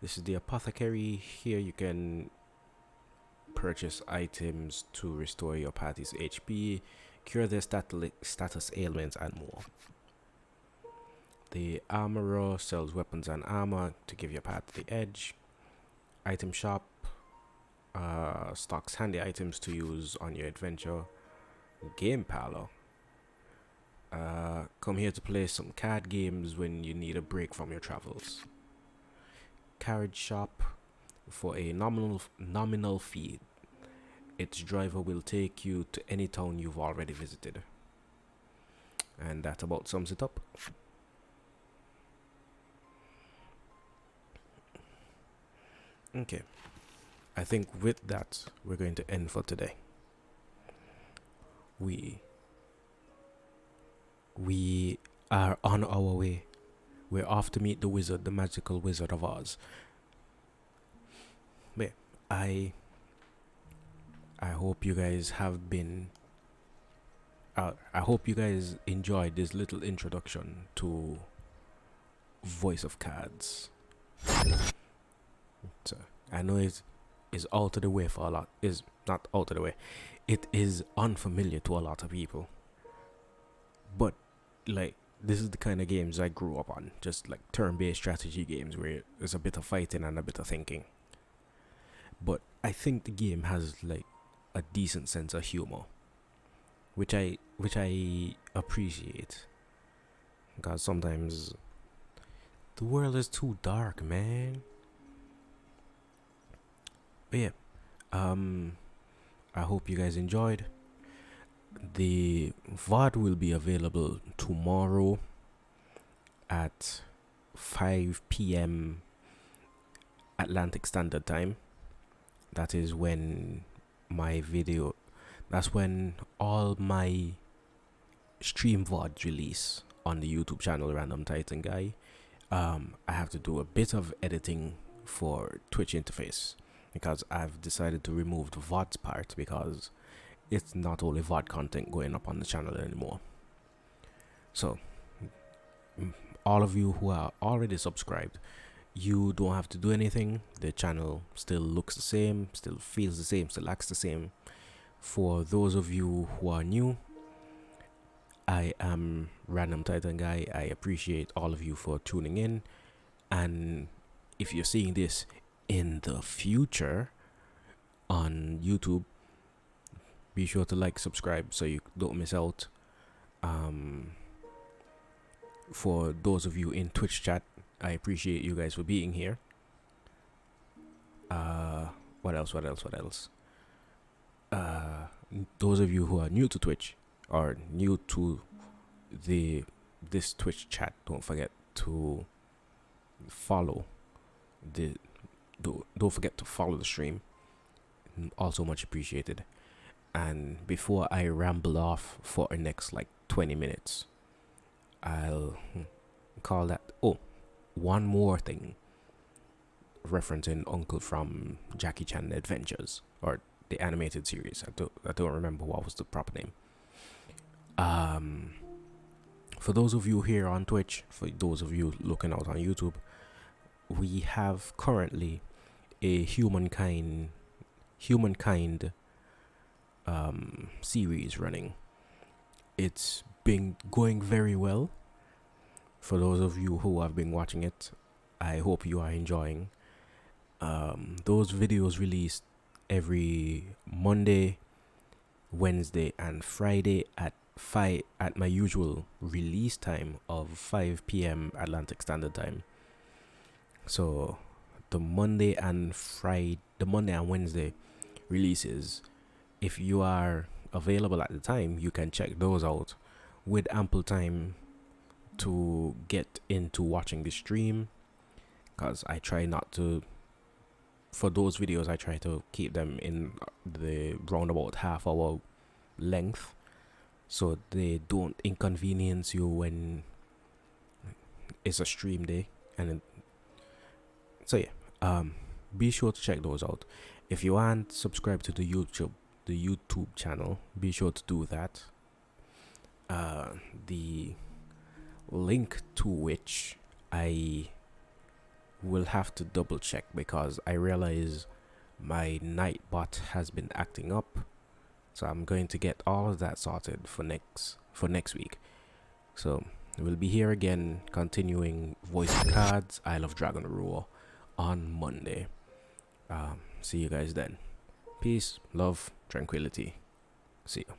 This is the apothecary. Here you can purchase items to restore your party's HP, cure their status ailments, and more. The armorer sells weapons and armor to give your party the edge. Item shop stocks handy items to use on your adventure. Game parlor. Come here to play some card games when you need a break from your travels. Carriage shop. For a nominal fee, its driver will take you to any town you've already visited. And that about sums it up. Okay. I think with that, we're going to end for today. We are on our way. We're off to meet the wizard, the magical Wizard of Oz. But I hope you guys have been I hope you guys enjoyed this little introduction to Voice of Cards. So I know it is out of the way for a lot. Is not out of the way. It is unfamiliar to a lot of people. But like, this is the kind of games I grew up on. Just like turn-based strategy games where there's a bit of fighting and a bit of thinking. But I think the game has like a decent sense of humor, which I appreciate, because sometimes the world is too dark, man. But yeah, I hope you guys enjoyed. The VOD will be available tomorrow at 5 p.m. Atlantic Standard Time. That is when that's when all my stream VODs release on the YouTube channel RandomTitanGuy. I have to do a bit of editing for Twitch interface because I've decided to remove the VODs part, because it's not only VOD content going up on the channel anymore. So all of you who are already subscribed, you don't have to do anything. The channel still looks the same, still feels the same, still acts the same. For those of you who are new, I am RandomTitanGuy. I appreciate all of you for tuning in. And if you're seeing this in the future on YouTube, be sure to like, subscribe so you don't miss out. For those of you in Twitch chat, I appreciate you guys for being here. What else? Those of you who are new to Twitch or new to this Twitch chat, don't forget to follow don't forget to follow the stream. Also much appreciated. And before I ramble off for the next like 20 minutes, I'll call that. Oh, one more thing, referencing Uncle from Jackie Chan Adventures, or the animated series. I don't remember what was the proper name. For those of you here on Twitch, for those of you looking out on YouTube, we have currently a humankind series running. It's been going very well. For those of you who have been watching it, I hope you are enjoying. Those videos released every Monday, Wednesday, and Friday at my usual release time of 5 p.m. Atlantic Standard Time. So the Monday and Wednesday releases, if you are available at the time, you can check those out with ample time to get into watching the stream, because I try not to, for those videos I try to keep them in the roundabout half-hour length, so they don't inconvenience you when it's a stream day. And so yeah, be sure to check those out. If you aren't subscribed to the YouTube channel, be sure to do that. The link to which I will have to double check, because I realize my Nightbot has been acting up, so I'm going to get all of that sorted for next week. So we'll be here again, continuing Voice of Cards, Isle of Dragon Roar on Monday. See you guys then. Peace, love, tranquility. See you.